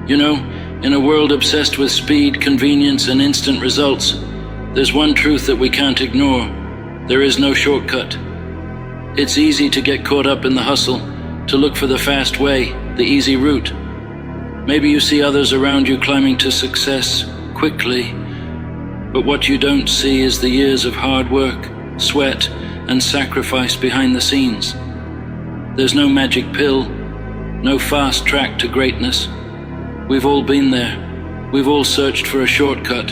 You know, in a world obsessed with speed, convenience, and instant results, there's one truth that we can't ignore. There is no shortcut. It's easy to get caught up in the hustle, to look for the fast way, the easy route. Maybe you see others around you climbing to success quickly, but what you don't see is the years of hard work, sweat, and sacrifice behind the scenes. There's no magic pill, no fast track to greatness. We've all been there. We've all searched for a shortcut,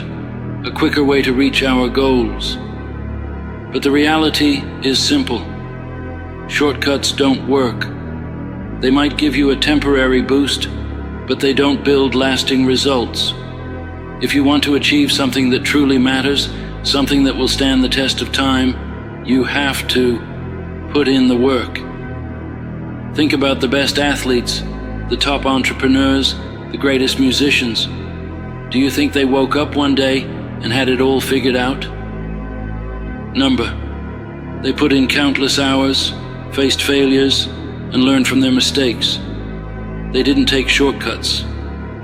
a quicker way to reach our goals. But the reality is simple. Shortcuts don't work. They might give you a temporary boost, but they don't build lasting results. If you want to achieve something that truly matters, something that will stand the test of time, you have to put in the work. Think about the best athletes, the top entrepreneurs, the greatest musicians. Do you think they woke up one day and had it all figured out? Number. They put in countless hours, faced failures, and learned from their mistakes. They didn't take shortcuts.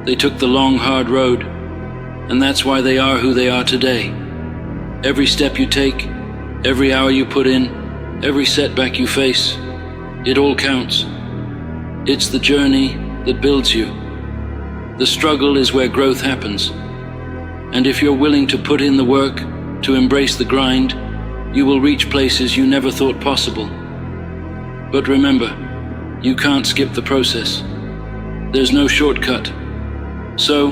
They took the long, hard road. And that's why they are who they are today. Every step you take, every hour you put in, every setback you face, it all counts. It's the journey that builds you. The struggle is where growth happens. And if you're willing to put in the work, to embrace the grind, you will reach places you never thought possible. But remember, you can't skip the process. There's no shortcut. So,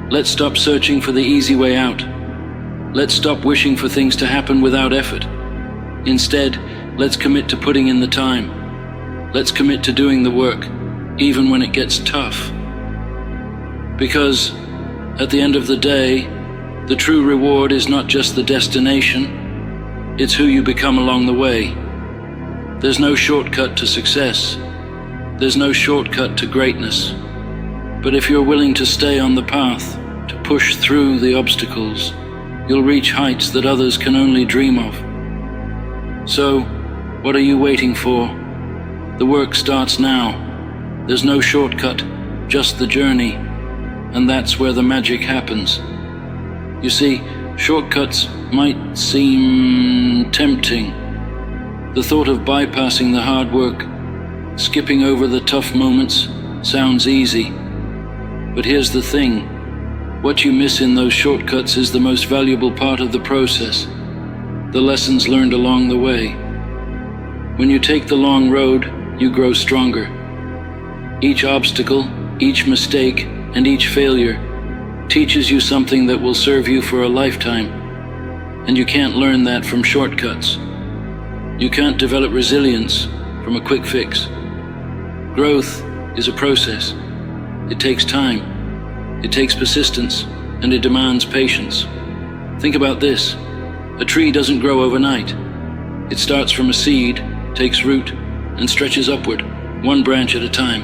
let's stop searching for the easy way out. Let's stop wishing for things to happen without effort. Instead, let's commit to putting in the time. Let's commit to doing the work, even when it gets tough. Because, at the end of the day, the true reward is not just the destination, it's who you become along the way. There's no shortcut to success. There's no shortcut to greatness. But if you're willing to stay on the path, to push through the obstacles, you'll reach heights that others can only dream of. So, what are you waiting for? The work starts now. There's no shortcut, just the journey. And that's where the magic happens. You see, shortcuts might seem tempting. The thought of bypassing the hard work, skipping over the tough moments, sounds easy. But here's the thing. What you miss in those shortcuts is the most valuable part of the process. The lessons learned along the way. When you take the long road, you grow stronger. Each obstacle, each mistake, and each failure teaches you something that will serve you for a lifetime. And you can't learn that from shortcuts. You can't develop resilience from a quick fix. Growth is a process. It takes time. It takes persistence, and it demands patience. Think about this. A tree doesn't grow overnight. It starts from a seed, takes root, and stretches upward, one branch at a time.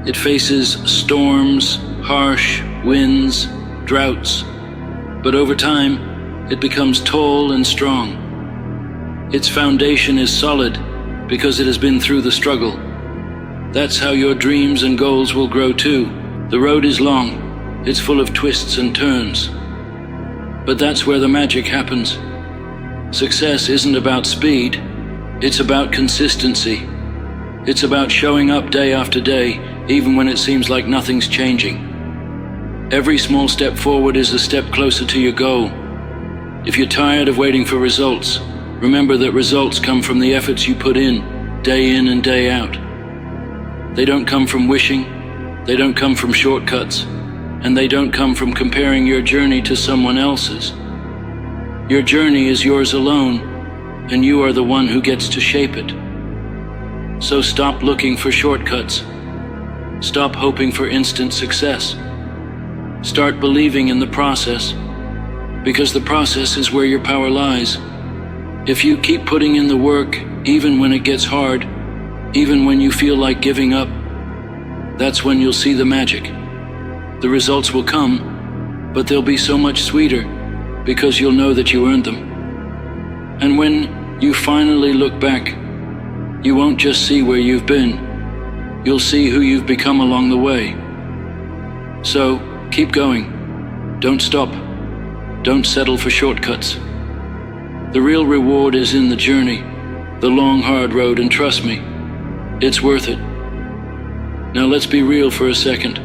It faces storms, harsh winds, droughts, but over time, it becomes tall and strong. Its foundation is solid because it has been through the struggle. That's how your dreams and goals will grow too. The road is long, it's full of twists and turns. But that's where the magic happens. Success isn't about speed, it's about consistency. It's about showing up day after day, even when it seems like nothing's changing. Every small step forward is a step closer to your goal. If you're tired of waiting for results, remember that results come from the efforts you put in and day out. They don't come from wishing, they don't come from shortcuts, and they don't come from comparing your journey to someone else's. Your journey is yours alone, and you are the one who gets to shape it. So stop looking for shortcuts. Stop hoping for instant success. Start believing in the process, because the process is where your power lies. If you keep putting in the work, even when it gets hard, even when you feel like giving up, that's when you'll see the magic. The results will come, but they'll be so much sweeter because you'll know that you earned them. And when you finally look back, you won't just see where you've been, you'll see who you've become along the way. So, keep going. Don't stop. Don't settle for shortcuts. The real reward is in the journey, the long, hard road, and trust me, it's worth it. Now let's be real for a second.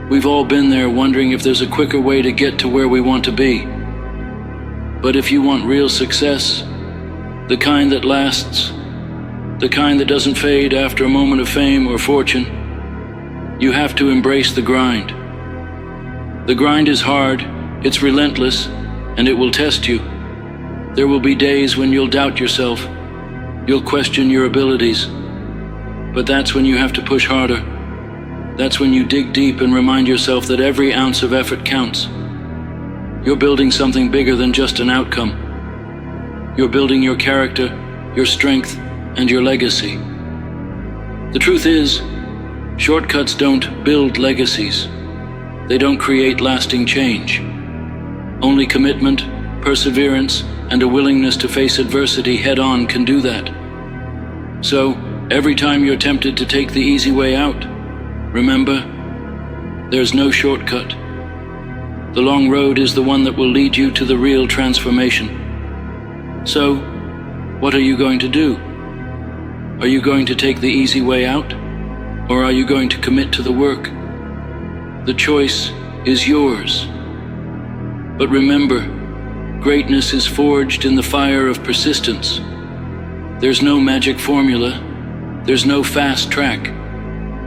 We've all been there wondering if there's a quicker way to get to where we want to be. But if you want real success, the kind that lasts, the kind that doesn't fade after a moment of fame or fortune, you have to embrace the grind. The grind is hard, it's relentless, and it will test you. There will be days when you'll doubt yourself, you'll question your abilities, but that's when you have to push harder. That's when you dig deep and remind yourself that every ounce of effort counts. You're building something bigger than just an outcome. You're building your character, your strength, and your legacy. The truth is, shortcuts don't build legacies. They don't create lasting change. Only commitment, perseverance, and a willingness to face adversity head-on can do that. So, every time you're tempted to take the easy way out, remember, there's no shortcut. The long road is the one that will lead you to the real transformation. So, what are you going to do? Are you going to take the easy way out? Or are you going to commit to the work? The choice is yours. But remember, greatness is forged in the fire of persistence. There's no magic formula. There's no fast track.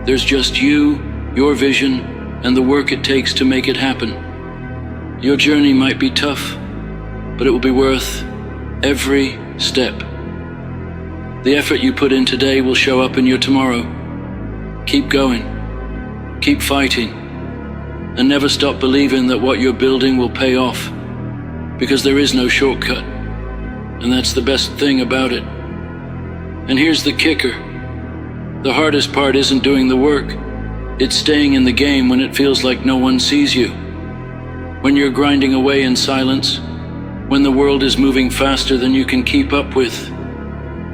There's just you, your vision, and the work it takes to make it happen. Your journey might be tough, but it will be worth every step. The effort you put in today will show up in your tomorrow. Keep going, keep fighting, and never stop believing that what you're building will pay off, because there is no shortcut, and that's the best thing about it. And here's the kicker. The hardest part isn't doing the work, it's staying in the game when it feels like no one sees you. When you're grinding away in silence, when the world is moving faster than you can keep up with,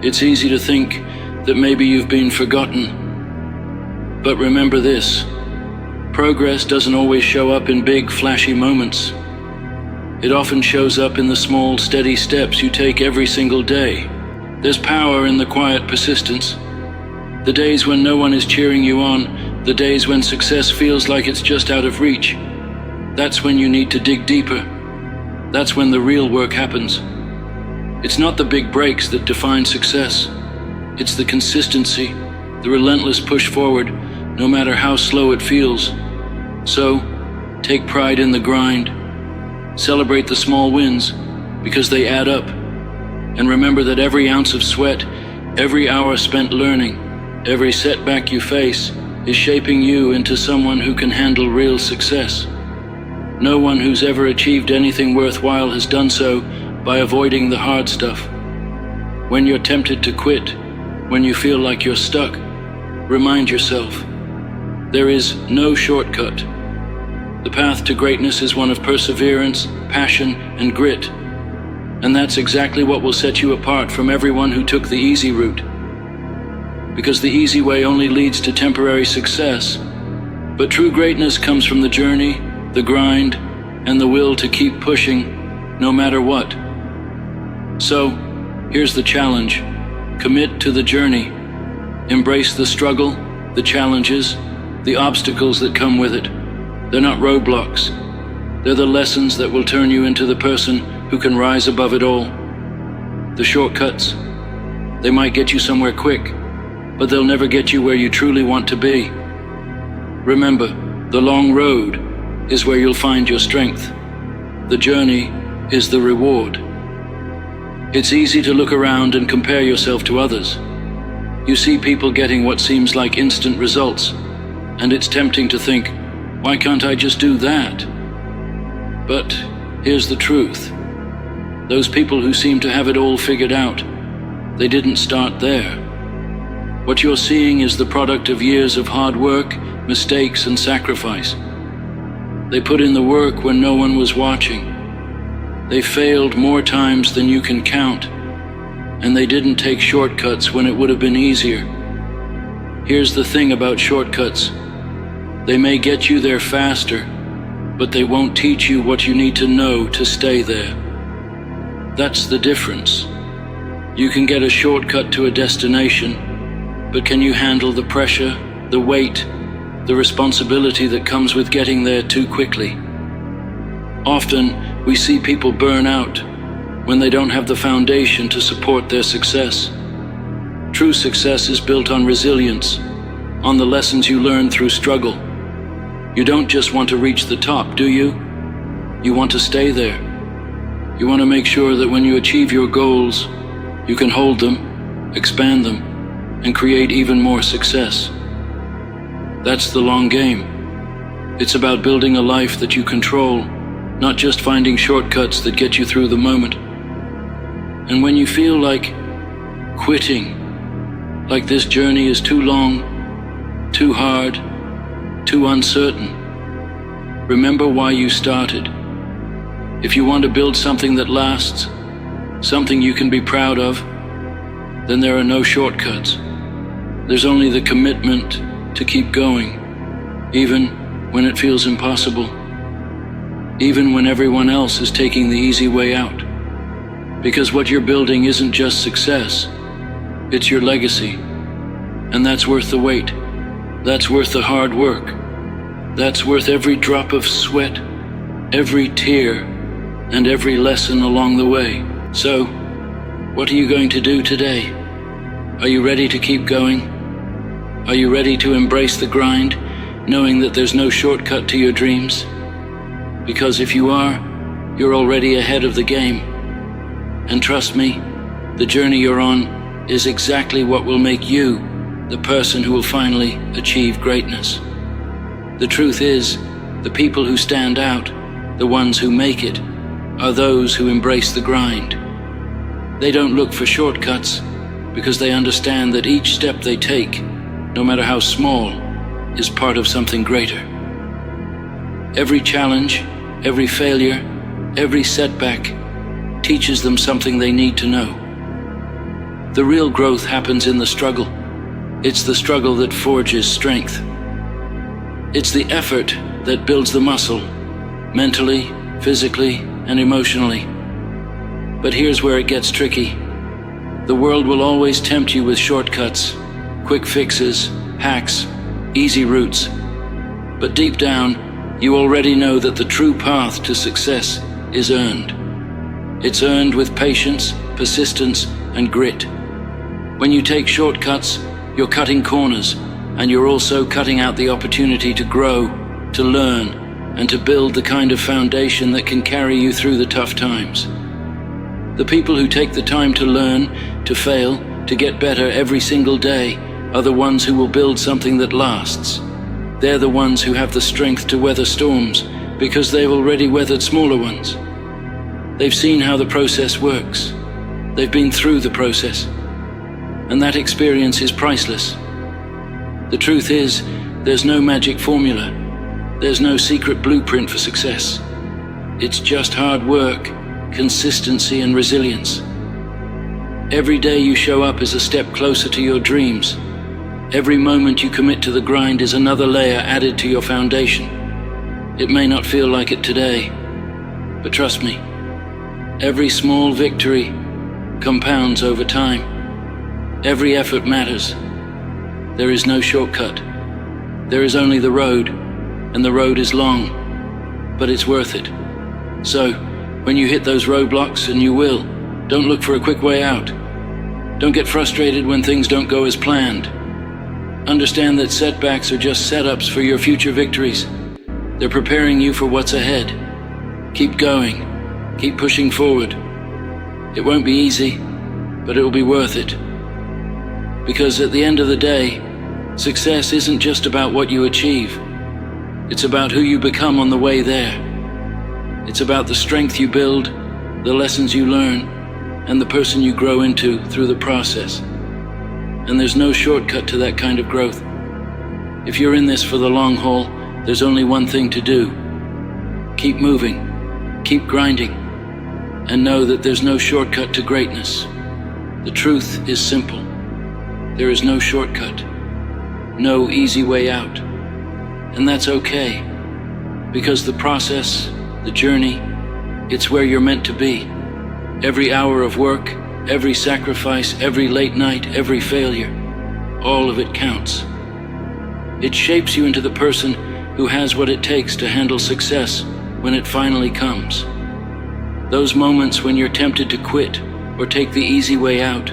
it's easy to think that maybe you've been forgotten. But remember this, progress doesn't always show up in big, flashy moments. It often shows up in the small, steady steps you take every single day. There's power in the quiet persistence. The days when no one is cheering you on, the days when success feels like it's just out of reach. That's when you need to dig deeper. That's when the real work happens. It's not the big breaks that define success. It's the consistency, the relentless push forward, no matter how slow it feels. So, take pride in the grind. Celebrate the small wins, because they add up. And remember that every ounce of sweat, every hour spent learning, every setback you face is shaping you into someone who can handle real success. No one who's ever achieved anything worthwhile has done so by avoiding the hard stuff. When you're tempted to quit, when you feel like you're stuck, remind yourself, there is no shortcut. The path to greatness is one of perseverance, passion, and grit. And that's exactly what will set you apart from everyone who took the easy route. Because the easy way only leads to temporary success, but true greatness comes from the journey, the grind, and the will to keep pushing, no matter what. So, here's the challenge. Commit to the journey. Embrace the struggle, the challenges, the obstacles that come with it. They're not roadblocks. They're the lessons that will turn you into the person who can rise above it all. The shortcuts, they might get you somewhere quick, but they'll never get you where you truly want to be. Remember, the long road is where you'll find your strength. The journey is the reward. It's easy to look around and compare yourself to others. You see people getting what seems like instant results, and it's tempting to think, why can't I just do that? But here's the truth. Those people who seem to have it all figured out, they didn't start there. What you're seeing is the product of years of hard work, mistakes, and sacrifice. They put in the work when no one was watching. They failed more times than you can count, and they didn't take shortcuts when it would have been easier. Here's the thing about shortcuts. They may get you there faster, but they won't teach you what you need to know to stay there. That's the difference. You can get a shortcut to a destination, but can you handle the pressure, the weight, the responsibility that comes with getting there too quickly? Often, we see people burn out when they don't have the foundation to support their success. True success is built on resilience, on the lessons you learn through struggle. You don't just want to reach the top, do you? You want to stay there. You want to make sure that when you achieve your goals, you can hold them, expand them, and create even more success. That's the long game. It's about building a life that you control, not just finding shortcuts that get you through the moment. And when you feel like quitting, like this journey is too long, too hard, too uncertain, remember why you started. If you want to build something that lasts, something you can be proud of, then there are no shortcuts. There's only the commitment to keep going, even when it feels impossible, even when everyone else is taking the easy way out. Because what you're building isn't just success, it's your legacy. And that's worth the wait. That's worth the hard work. That's worth every drop of sweat, every tear, and every lesson along the way. So, what are you going to do today? Are you ready to keep going? Are you ready to embrace the grind, knowing that there's no shortcut to your dreams? Because if you are, you're already ahead of the game. And trust me, the journey you're on is exactly what will make you the person who will finally achieve greatness. The truth is, the people who stand out, the ones who make it, are those who embrace the grind. They don't look for shortcuts because they understand that each step they take, no matter how small, is part of something greater. Every challenge, every failure, every setback teaches them something they need to know. The real growth happens in the struggle. It's the struggle that forges strength. It's the effort that builds the muscle, mentally, physically, and emotionally. But here's where it gets tricky. The world will always tempt you with shortcuts, quick fixes, hacks, easy routes. But deep down, you already know that the true path to success is earned. It's earned with patience, persistence, and grit. When you take shortcuts, you're cutting corners, and you're also cutting out the opportunity to grow, to learn, and to build the kind of foundation that can carry you through the tough times. The people who take the time to learn, to fail, to get better every single day are the ones who will build something that lasts. They're the ones who have the strength to weather storms because they've already weathered smaller ones. They've seen how the process works. They've been through the process. And that experience is priceless. The truth is, there's no magic formula. There's no secret blueprint for success. It's just hard work, consistency, and resilience. Every day you show up is a step closer to your dreams. Every moment you commit to the grind is another layer added to your foundation. It may not feel like it today, but trust me, every small victory compounds over time. Every effort matters. There is no shortcut. There is only the road, and the road is long, but it's worth it. So, when you hit those roadblocks, and you will, don't look for a quick way out. Don't get frustrated when things don't go as planned. Understand that setbacks are just setups for your future victories. They're preparing you for what's ahead. Keep going. Keep pushing forward. It won't be easy, but it will be worth it. Because at the end of the day, success isn't just about what you achieve. It's about who you become on the way there. It's about the strength you build, the lessons you learn, and the person you grow into through the process. And there's no shortcut to that kind of growth. If you're in this for the long haul, there's only one thing to do. Keep moving, keep grinding, and know that there's no shortcut to greatness. The truth is simple. There is no shortcut, no easy way out. And that's okay, because the process, the journey, it's where you're meant to be. Every hour of work, every sacrifice, every late night, every failure, all of it counts. It shapes you into the person who has what it takes to handle success when it finally comes. Those moments when you're tempted to quit or take the easy way out,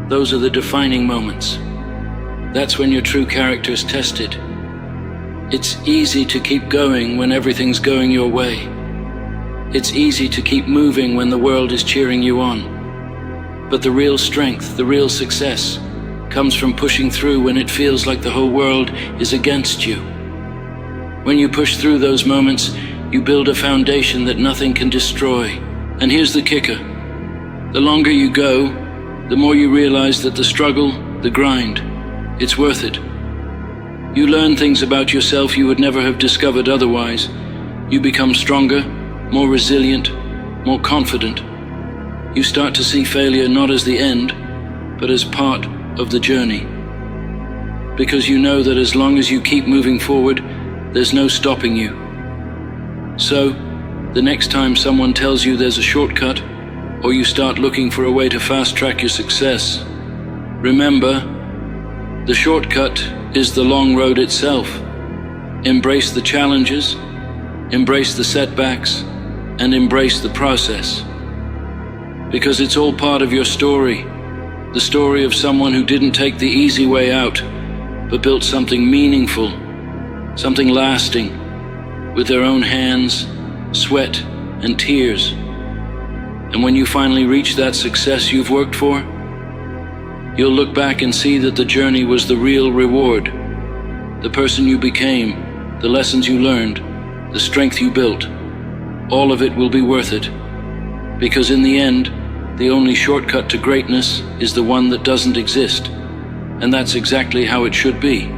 those are the defining moments. That's when your true character is tested. It's easy to keep going when everything's going your way. It's easy to keep moving when the world is cheering you on. But the real strength, the real success, comes from pushing through when it feels like the whole world is against you. When you push through those moments, you build a foundation that nothing can destroy. And here's the kicker. The longer you go, the more you realize that the struggle, the grind, it's worth it. You learn things about yourself you would never have discovered otherwise. You become stronger, more resilient, more confident. You start to see failure not as the end, but as part of the journey. Because you know that as long as you keep moving forward, there's no stopping you. So, the next time someone tells you there's a shortcut, or you start looking for a way to fast-track your success, remember, the shortcut is the long road itself. Embrace the challenges, embrace the setbacks, and embrace the process. Because it's all part of your story, the story of someone who didn't take the easy way out, but built something meaningful, something lasting, with their own hands, sweat, and tears. And when you finally reach that success you've worked for, you'll look back and see that the journey was the real reward. The person you became, the lessons you learned, the strength you built, all of it will be worth it. Because in the end, the only shortcut to greatness is the one that doesn't exist. And that's exactly how it should be.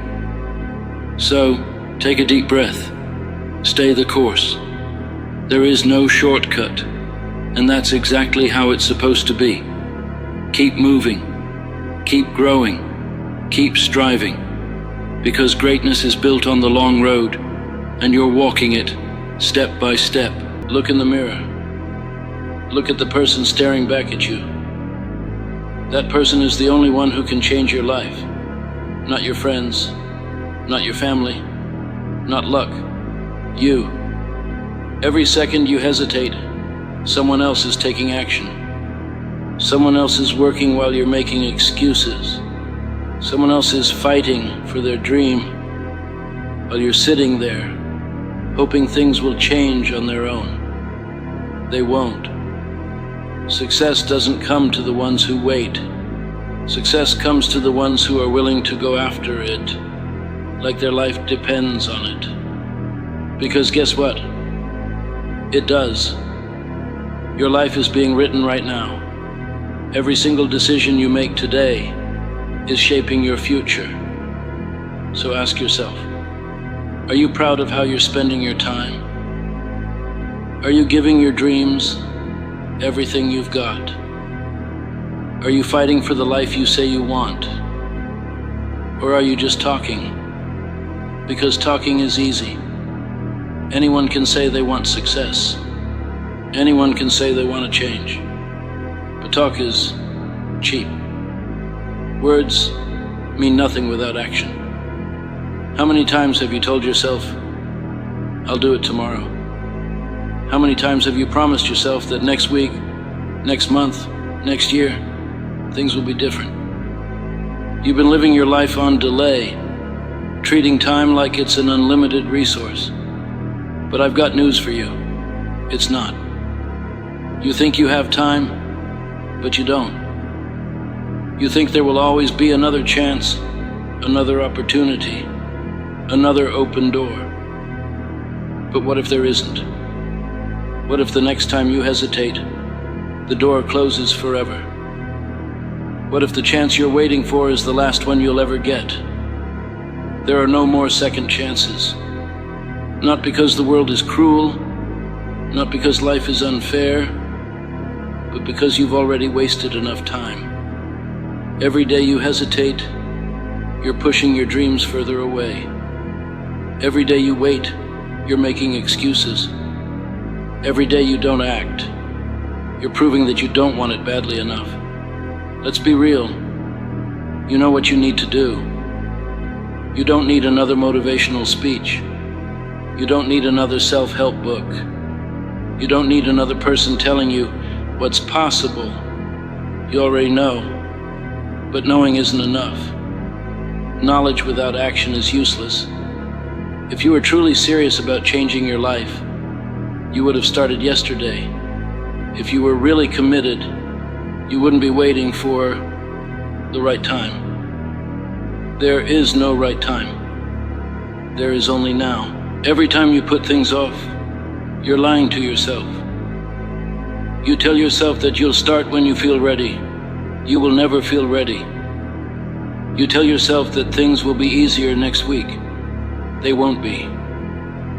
So, take a deep breath. Stay the course. There is no shortcut. And that's exactly how it's supposed to be. Keep moving. Keep growing. Keep striving. Because greatness is built on the long road, and you're walking it, step by step. Look in the mirror. Look at the person staring back at you. That person is the only one who can change your life. Not your friends, not your family, not luck. You. Every second you hesitate, someone else is taking action. Someone else is working while you're making excuses. Someone else is fighting for their dream while you're sitting there, hoping things will change on their own. They won't. Success doesn't come to the ones who wait. Success comes to the ones who are willing to go after it, like their life depends on it. Because guess what? It does. Your life is being written right now. Every single decision you make today is shaping your future. So ask yourself, are you proud of how you're spending your time? Are you giving your dreams everything you've got? Are you fighting for the life you say you want? Or are you just talking? Because talking is easy. Anyone can say they want success. Anyone can say they want to change. But talk is cheap. Words mean nothing without action. How many times have you told yourself, I'll do it tomorrow? How many times have you promised yourself that next week, next month, next year, things will be different? You've been living your life on delay, treating time like it's an unlimited resource. But I've got news for you. It's not. You think you have time, but you don't. You think there will always be another chance, another opportunity, another open door. But what if there isn't? What if the next time you hesitate, the door closes forever? What if the chance you're waiting for is the last one you'll ever get? There are no more second chances. Not because the world is cruel, not because life is unfair, but because you've already wasted enough time. Every day you hesitate, you're pushing your dreams further away. Every day you wait, you're making excuses. Every day you don't act, you're proving that you don't want it badly enough. Let's be real. You know what you need to do. You don't need another motivational speech. You don't need another self-help book. You don't need another person telling you what's possible. You already know, but knowing isn't enough. Knowledge without action is useless. If you were truly serious about changing your life, you would have started yesterday. If you were really committed, you wouldn't be waiting for the right time. There is no right time. There is only now. Every time you put things off, you're lying to yourself. You tell yourself that you'll start when you feel ready. You will never feel ready. You tell yourself that things will be easier next week. They won't be.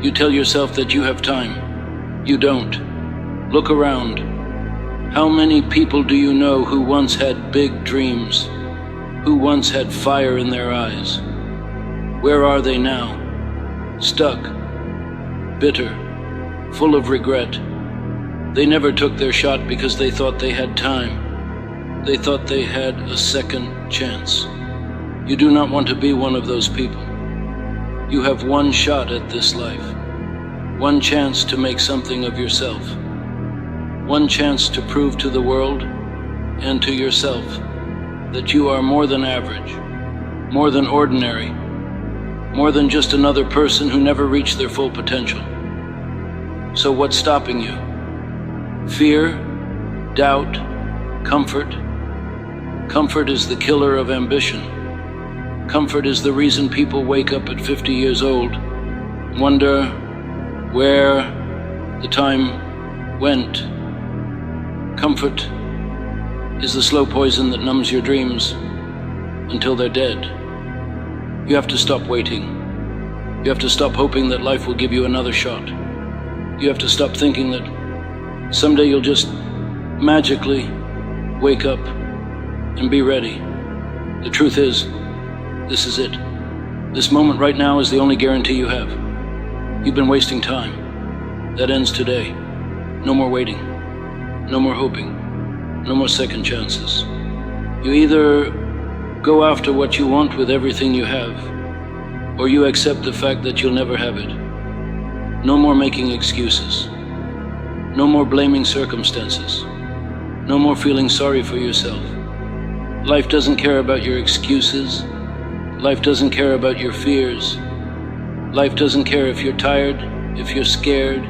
You tell yourself that you have time. You don't. Look around. How many people do you know who once had big dreams, who once had fire in their eyes? Where are they now? Stuck, bitter, full of regret. They never took their shot because they thought they had time. They thought they had a second chance. You do not want to be one of those people. You have one shot at this life, one chance to make something of yourself, one chance to prove to the world and to yourself that you are more than average, more than ordinary, more than just another person who never reached their full potential. So what's stopping you? Fear, doubt, comfort. Comfort is the killer of ambition. Comfort is the reason people wake up at 50 years old, wonder where the time went. Comfort is the slow poison that numbs your dreams until they're dead. You have to stop waiting. You have to stop hoping that life will give you another shot. You have to stop thinking that someday you'll just magically wake up and be ready. The truth is, this is it. This moment right now is the only guarantee you have. You've been wasting time. That ends today. No more waiting. No more hoping. No more second chances. You either go after what you want with everything you have, or you accept the fact that you'll never have it. No more making excuses. No more blaming circumstances. No more feeling sorry for yourself. Life doesn't care about your excuses. Life doesn't care about your fears. Life doesn't care if you're tired, if you're scared,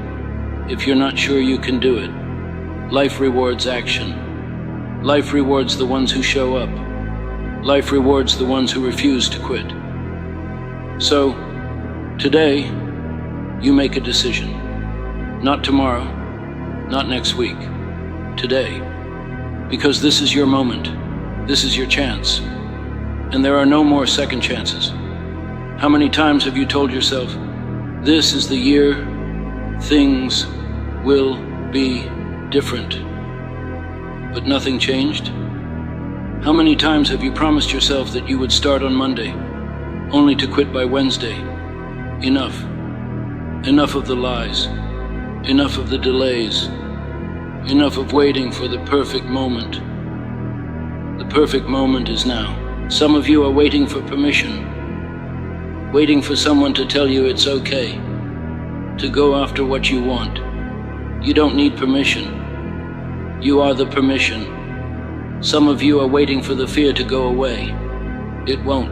if you're not sure you can do it. Life rewards action. Life rewards the ones who show up. Life rewards the ones who refuse to quit. So, today, you make a decision. Not tomorrow, not next week. Today. Because this is your moment. This is your chance. And there are no more second chances. How many times have you told yourself, this is the year things will be different, but nothing changed? How many times have you promised yourself that you would start on Monday, only to quit by Wednesday? Enough. Enough of the lies. Enough of the delays. Enough of waiting for the perfect moment. The perfect moment is now. Some of you are waiting for permission, waiting for someone to tell you it's okay to go after what you want. You don't need permission. You are the permission. Some of you are waiting for the fear to go away. It won't.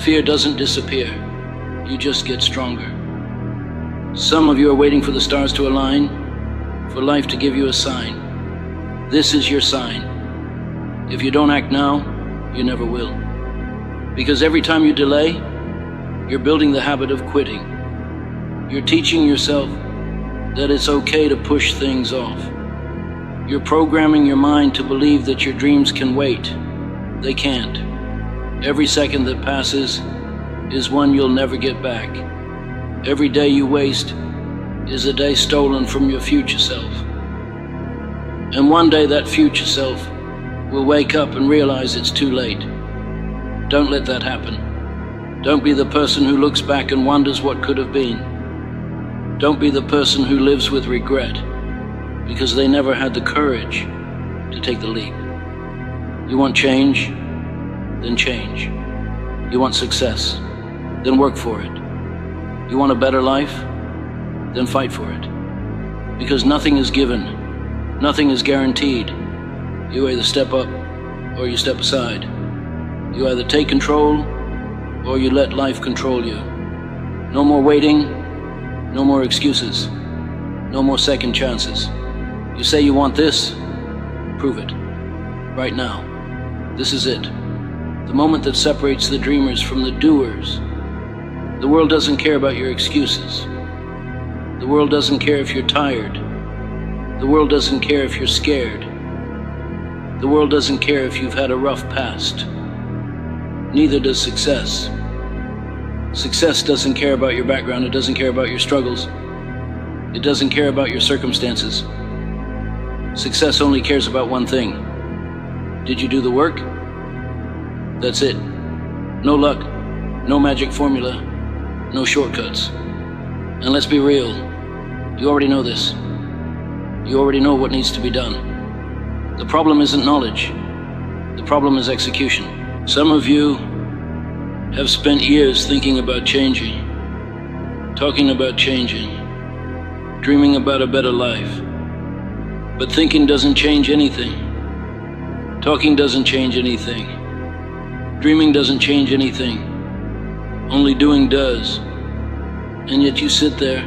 Fear doesn't disappear. You just get stronger. Some of you are waiting for the stars to align, for life to give you a sign. This is your sign. If you don't act now, you never will. Because every time you delay, you're building the habit of quitting. You're teaching yourself that it's okay to push things off. You're programming your mind to believe that your dreams can wait. They can't. Every second that passes is one you'll never get back. Every day you waste is a day stolen from your future self. And one day that future self will wake up and realize it's too late. Don't let that happen. Don't be the person who looks back and wonders what could have been. Don't be the person who lives with regret because they never had the courage to take the leap. You want change? Then change. You want success? Then work for it. You want a better life? Then fight for it. Because nothing is given, nothing is guaranteed. You either step up or you step aside. You either take control or you let life control you. No more waiting, no more excuses, no more second chances. You say you want this, prove it. Right now. This is it. The moment that separates the dreamers from the doers. The world doesn't care about your excuses. The world doesn't care if you're tired. The world doesn't care if you're scared. The world doesn't care if you've had a rough past. Neither does success. Success doesn't care about your background. It doesn't care about your struggles. It doesn't care about your circumstances. Success only cares about one thing. Did you do the work? That's it. No luck, no magic formula, no shortcuts. And let's be real, you already know this. You already know what needs to be done. The problem isn't knowledge. The problem is execution. Some of you have spent years thinking about changing, talking about changing, dreaming about a better life. But thinking doesn't change anything. Talking doesn't change anything. Dreaming doesn't change anything. Only doing does. And yet you sit there,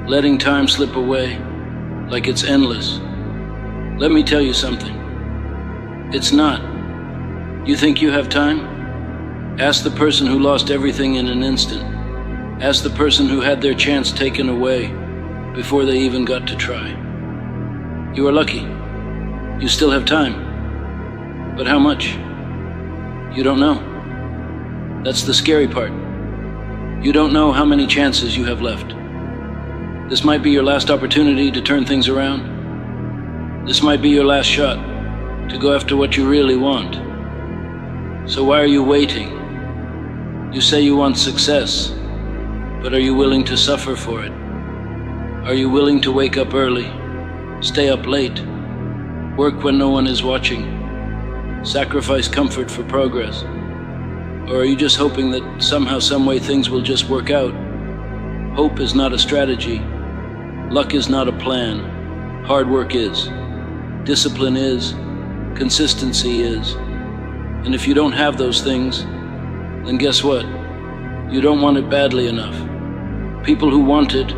letting time slip away like it's endless. Let me tell you something. It's not. You think you have time? Ask the person who lost everything in an instant. Ask the person who had their chance taken away before they even got to try. You are lucky. You still have time. But how much? You don't know. That's the scary part. You don't know how many chances you have left. This might be your last opportunity to turn things around. This might be your last shot to go after what you really want. So why are you waiting? You say you want success, but are you willing to suffer for it? Are you willing to wake up early, stay up late, work when no one is watching? Sacrifice comfort for progress? Or are you just hoping that somehow, some way things will just work out? Hope is not a strategy. Luck is not a plan. Hard work is. Discipline is. Consistency is. And if you don't have those things, then guess what? You don't want it badly enough. People who want it,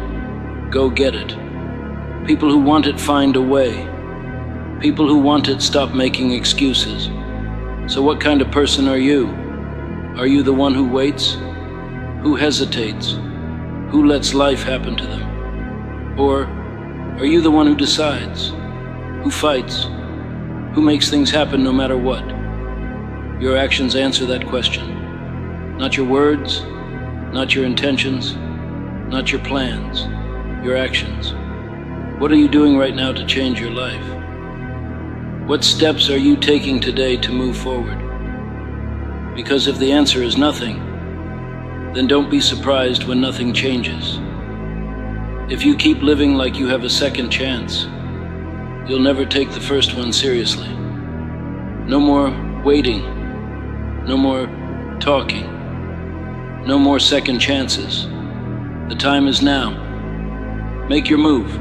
go get it. People who want it, find a way. People who want it, stop making excuses. So what kind of person are you? Are you the one who waits? Who hesitates? Who lets life happen to them? Or are you the one who decides? Who fights? Who makes things happen no matter what? Your actions answer that question. Not your words, not your intentions, not your plans, your actions. What are you doing right now to change your life? What steps are you taking today to move forward? Because if the answer is nothing, then don't be surprised when nothing changes. If you keep living like you have a second chance, you'll never take the first one seriously. No more waiting, no more talking, no more second chances. The time is now. Make your move.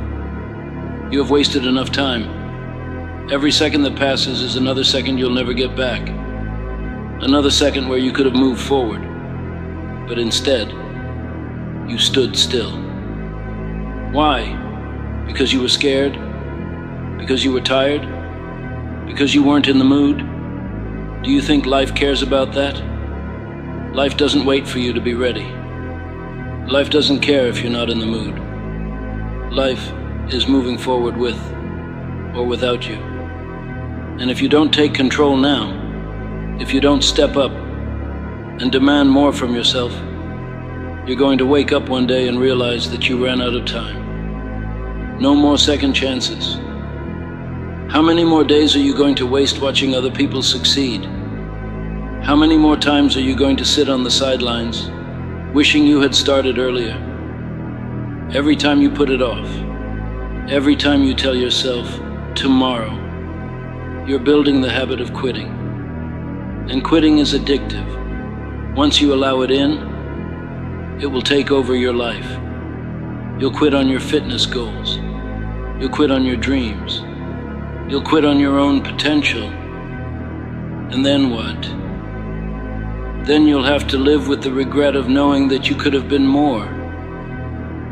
You have wasted enough time. Every second that passes is another second you'll never get back. Another second where you could have moved forward. But instead, you stood still. Why? Because you were scared? Because you were tired? Because you weren't in the mood? Do you think life cares about that? Life doesn't wait for you to be ready. Life doesn't care if you're not in the mood. Life is moving forward with or without you. And if you don't take control now, if you don't step up and demand more from yourself, you're going to wake up one day and realize that you ran out of time. No more second chances. How many more days are you going to waste watching other people succeed? How many more times are you going to sit on the sidelines, wishing you had started earlier? Every time you put it off, every time you tell yourself, tomorrow, you're building the habit of quitting. And quitting is addictive. Once you allow it in, it will take over your life. You'll quit on your fitness goals. You'll quit on your dreams. You'll quit on your own potential. And then what? Then you'll have to live with the regret of knowing that you could have been more,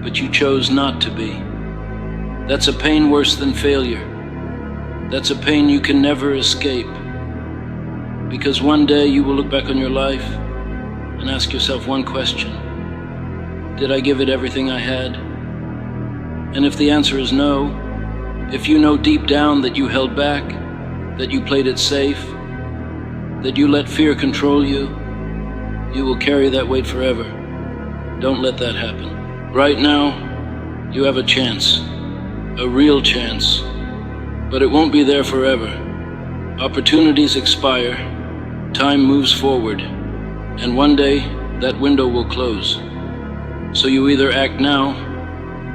but you chose not to be. That's a pain worse than failure. That's a pain you can never escape. Because one day you will look back on your life and ask yourself one question. Did I give it everything I had? And if the answer is no, if you know deep down that you held back, that you played it safe, that you let fear control you, you will carry that weight forever. Don't let that happen. Right now, you have a chance, a real chance, but it won't be there forever. Opportunities expire, time moves forward, and one day that window will close. So you either act now,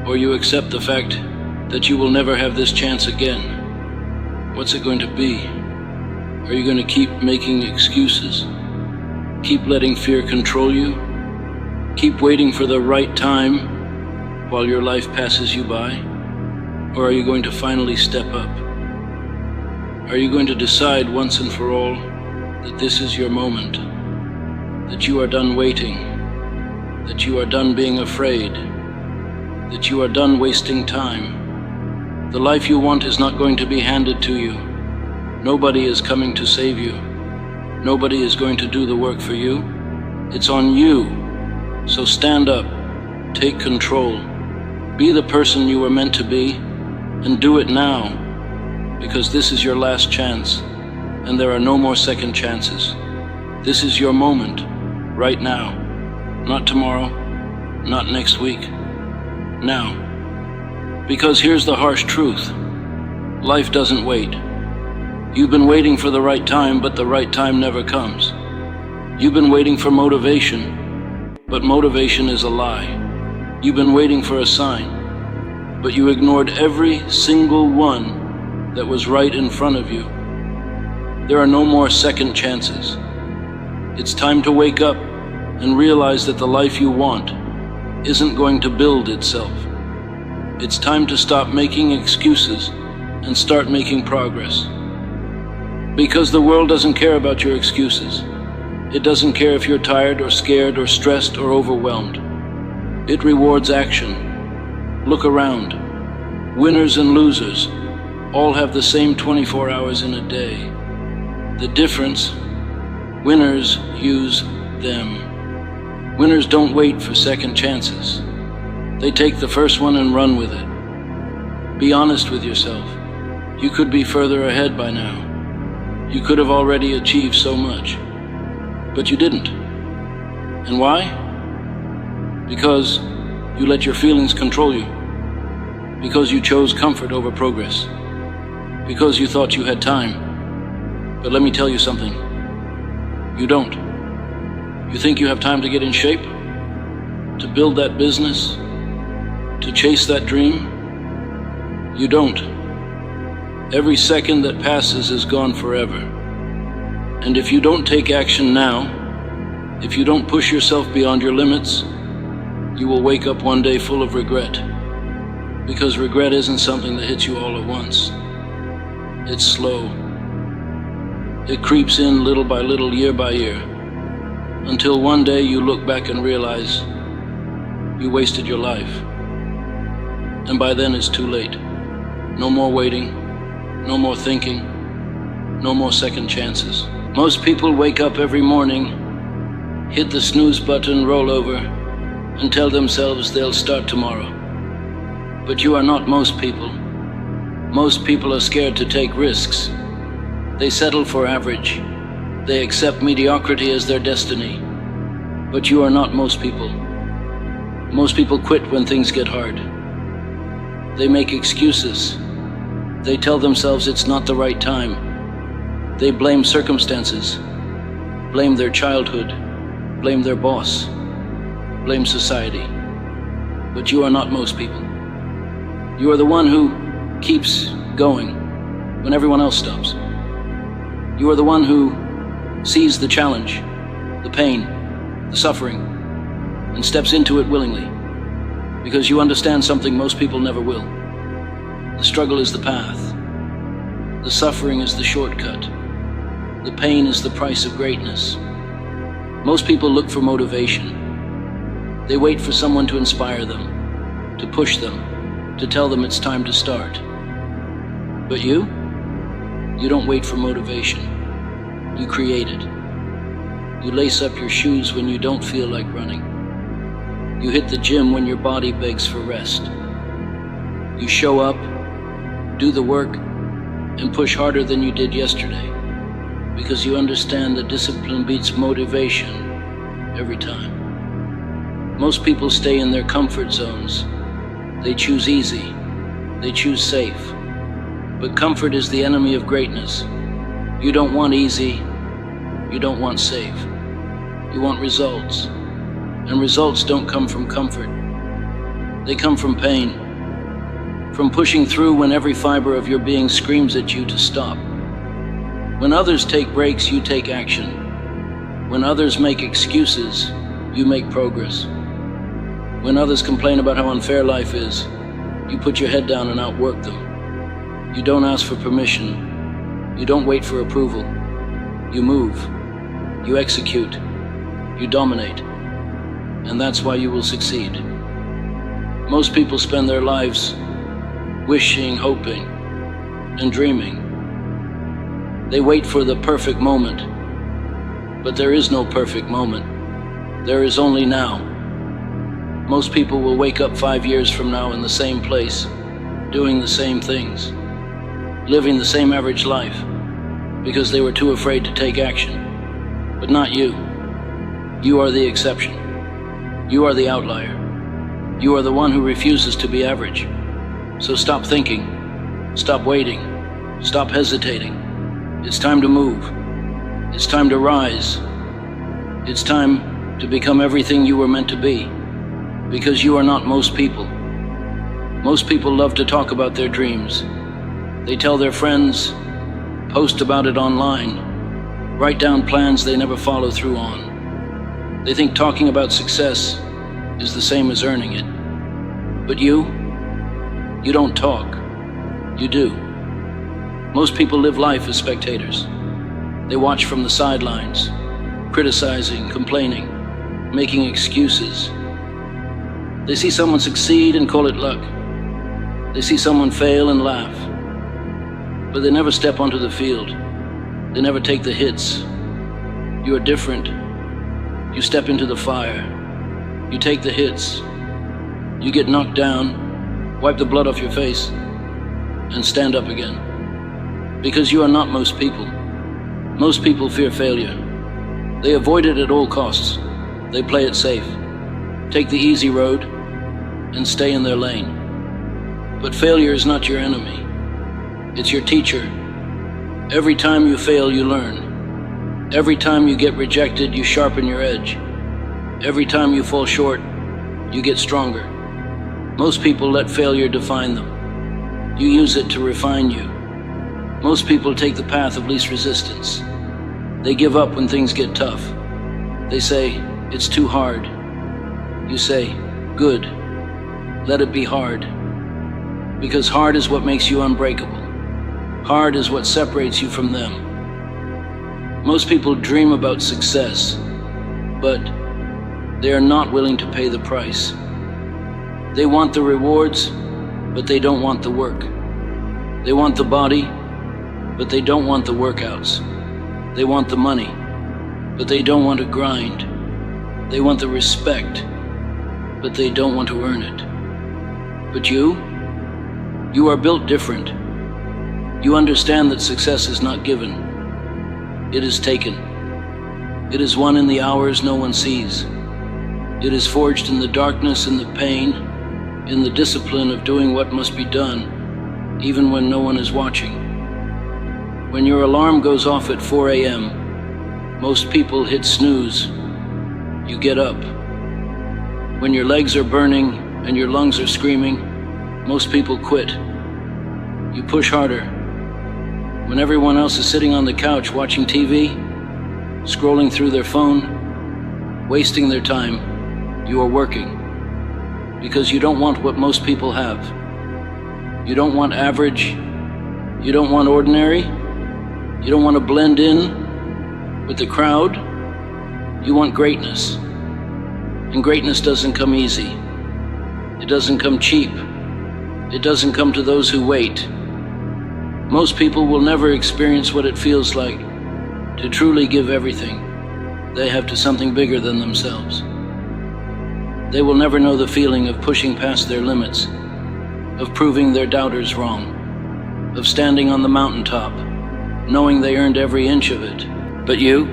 or you accept the fact that you will never have this chance again. What's it going to be? Are you going to keep making excuses? Keep letting fear control you? Keep waiting for the right time while your life passes you by? Or are you going to finally step up? Are you going to decide once and for all that this is your moment? That you are done waiting? That you are done being afraid? That you are done wasting time? The life you want is not going to be handed to you. Nobody is coming to save you. Nobody is going to do the work for you. It's on you. So stand up, take control, be the person you were meant to be, and do it now, because this is your last chance, and there are no more second chances. This is your moment, right now, not tomorrow, not next week, now. Because here's the harsh truth. Life doesn't wait. You've been waiting for the right time, but the right time never comes. You've been waiting for motivation, but motivation is a lie. You've been waiting for a sign, but you ignored every single one that was right in front of you. There are no more second chances. It's time to wake up and realize that the life you want isn't going to build itself. It's time to stop making excuses and start making progress. Because the world doesn't care about your excuses. It doesn't care if you're tired or scared or stressed or overwhelmed. It rewards action. Look around. Winners and losers all have the same 24 hours in a day. The difference, winners use them. Winners don't wait for second chances. They take the first one and run with it. Be honest with yourself. You could be further ahead by now. You could have already achieved so much, but you didn't. And why? Because you let your feelings control you. Because you chose comfort over progress. Because you thought you had time. But let me tell you something. You don't. You think you have time to get in shape? To build that business? To chase that dream? You don't. Every second that passes is gone forever. And if you don't take action now, if you don't push yourself beyond your limits, you will wake up one day full of regret. Because regret isn't something that hits you all at once. It's slow. It creeps in little by little, year by year, until one day you look back and realize you wasted your life. And by then it's too late. No more waiting, no more thinking, no more second chances. Most people wake up every morning, hit the snooze button, roll over, and tell themselves they'll start tomorrow. But you are not most people. Most people are scared to take risks. They settle for average. They accept mediocrity as their destiny. But you are not most people. Most people quit when things get hard. They make excuses. They tell themselves it's not the right time. They blame circumstances. blame their childhood, blame their boss, blame society. But you are not most people. You are the one who keeps going when everyone else stops. You are the one who sees the challenge, the pain, the suffering, and steps into it willingly, because you understand something most people never will. The struggle is the path. The suffering is the shortcut. The pain is the price of greatness. Most people look for motivation. They wait for someone to inspire them, to push them, to tell them it's time to start. But you don't wait for motivation. You create it. You lace up your shoes when you don't feel like running. You hit the gym when your body begs for rest. You show up, do the work, and push harder than you did yesterday, because you understand that discipline beats motivation every time. Most people stay in their comfort zones. They choose easy. They choose safe. But comfort is the enemy of greatness. You don't want easy. You don't want safe. You want results. And results don't come from comfort. They come from pain. From pushing through when every fiber of your being screams at you to stop. When others take breaks, you take action. When others make excuses, you make progress. When others complain about how unfair life is, you put your head down and outwork them. You don't ask for permission. You don't wait for approval. You move. You execute. You dominate. And that's why you will succeed. Most people spend their lives wishing, hoping, and dreaming. They wait for the perfect moment. But there is no perfect moment. There is only now. Most people will wake up 5 years from now in the same place, doing the same things, living the same average life, because they were too afraid to take action. But not you. You are the exception. You are the outlier. You are the one who refuses to be average. So stop thinking. Stop waiting. Stop hesitating. It's time to move. It's time to rise. It's time to become everything you were meant to be, because you are not most people. Most people love to talk about their dreams. They tell their friends, post about it online, write down plans they never follow through on. They think talking about success is the same as earning it. But you don't talk. You do. Most people live life as spectators. They watch from the sidelines, criticizing, complaining, making excuses. They see someone succeed and call it luck. They see someone fail and laugh. But they never step onto the field. They never take the hits. You are different. You step into the fire. You take the hits. You get knocked down, wipe the blood off your face, and stand up again. Because you are not most people. Most people fear failure. They avoid it at all costs. They play it safe, take the easy road, and stay in their lane. But failure is not your enemy. It's your teacher. Every time you fail, you learn. Every time you get rejected, you sharpen your edge. Every time you fall short, you get stronger. Most people let failure define them. You use it to refine you. Most people take the path of least resistance. They give up when things get tough. They say, it's too hard. You say, good. Let it be hard. Because hard is what makes you unbreakable. Hard is what separates you from them. Most people dream about success, but they are not willing to pay the price. They want the rewards, but they don't want the work. They want the body, but they don't want the workouts. They want the money, but they don't want to grind. They want the respect, but they don't want to earn it. But you are built different. You understand that success is not given. It is taken. It is won in the hours no one sees. It is forged in the darkness and the pain, in the discipline of doing what must be done, even when no one is watching. When your alarm goes off at 4 a.m., Most people hit snooze. You get up. When your legs are burning and your lungs are screaming, most people quit. You push harder. When everyone else is sitting on the couch watching TV, scrolling through their phone, wasting their time, you are working. Because you don't want what most people have. You don't want average. You don't want ordinary. You don't want to blend in with the crowd. You want greatness. And greatness doesn't come easy. It doesn't come cheap. It doesn't come to those who wait. Most people will never experience what it feels like to truly give everything they have to something bigger than themselves. They will never know the feeling of pushing past their limits, of proving their doubters wrong, of standing on the mountaintop, knowing they earned every inch of it. But you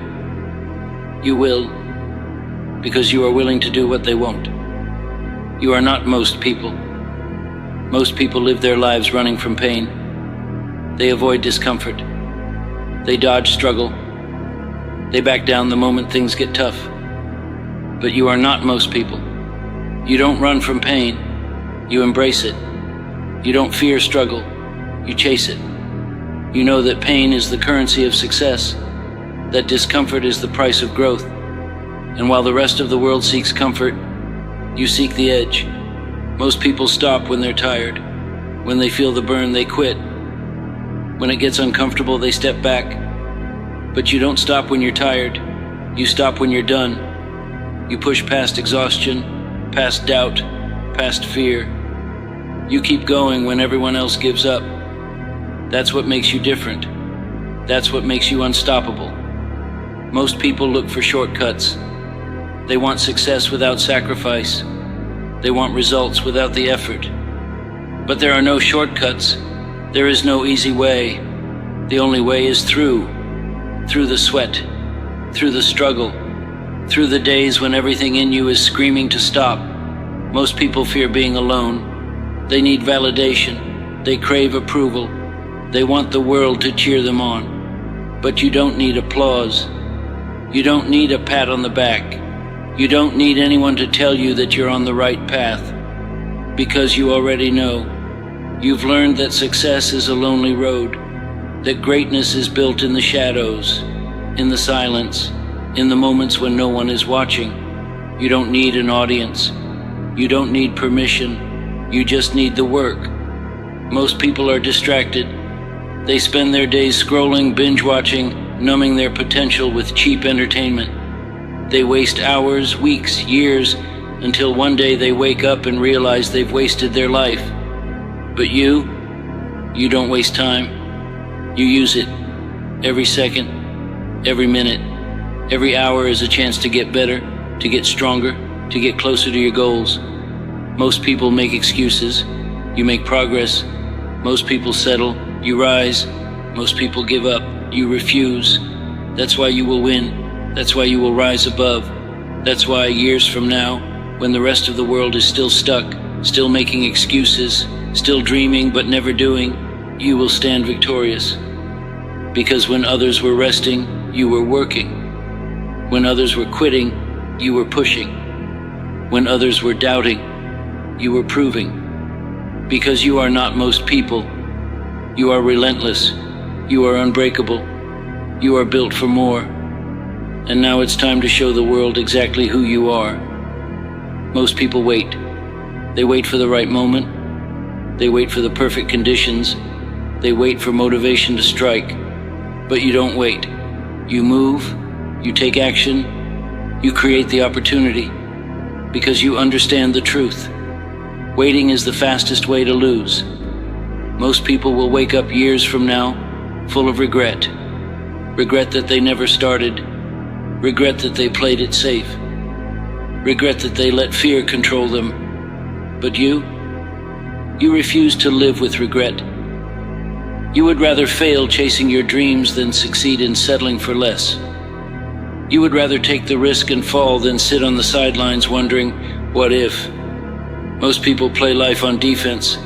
will, because you are willing to do what they won't. You are not most people. Most people live their lives running from pain. They avoid discomfort. They dodge struggle. They back down the moment things get tough. But you are not most people. You don't run from pain. You embrace it. You don't fear struggle. You chase it. You know that pain is the currency of success, that discomfort is the price of growth. And while the rest of the world seeks comfort, you seek the edge. Most people stop when they're tired. When they feel the burn, they quit. When it gets uncomfortable, they step back. But you don't stop when you're tired. You stop when you're done. You push past exhaustion, past doubt, past fear. You keep going when everyone else gives up. That's what makes you different. That's what makes you unstoppable. Most people look for shortcuts. They want success without sacrifice. They want results without the effort. But there are no shortcuts. There is no easy way. The only way is through the sweat, through the struggle, through the days when everything in you is screaming to stop. Most people fear being alone. They need validation. They crave approval. They want the world to cheer them on. But you don't need applause. You don't need a pat on the back. You don't need anyone to tell you that you're on the right path. Because you already know. You've learned that success is a lonely road, that greatness is built in the shadows, in the silence, in the moments when no one is watching. You don't need an audience. You don't need permission. You just need the work. Most people are distracted. They spend their days scrolling, binge-watching, numbing their potential with cheap entertainment. They waste hours, weeks, years, until one day they wake up and realize they've wasted their life. But you don't waste time. You use it. Every second, every minute, every hour is a chance to get better, to get stronger, to get closer to your goals. Most people make excuses. You make progress. Most people settle. You rise. Most people give up. You refuse. That's why you will win. That's why you will rise above. That's why years from now, when the rest of the world is still stuck, still making excuses, still dreaming but never doing, you will stand victorious. Because when others were resting, you were working. When others were quitting, you were pushing. When others were doubting, you were proving. Because you are not most people. You are relentless. You are unbreakable. You are built for more. And now it's time to show the world exactly who you are. Most people wait. They wait for the right moment. They wait for the perfect conditions. They wait for motivation to strike. But you don't wait. You move. You take action. You create the opportunity. Because you understand the truth. Waiting is the fastest way to lose. Most people will wake up years from now full of regret. Regret that they never started. Regret that they played it safe. Regret that they let fear control them. But you refuse to live with regret. You would rather fail chasing your dreams than succeed in settling for less. You would rather take the risk and fall than sit on the sidelines wondering, what if? Most people play life on defense.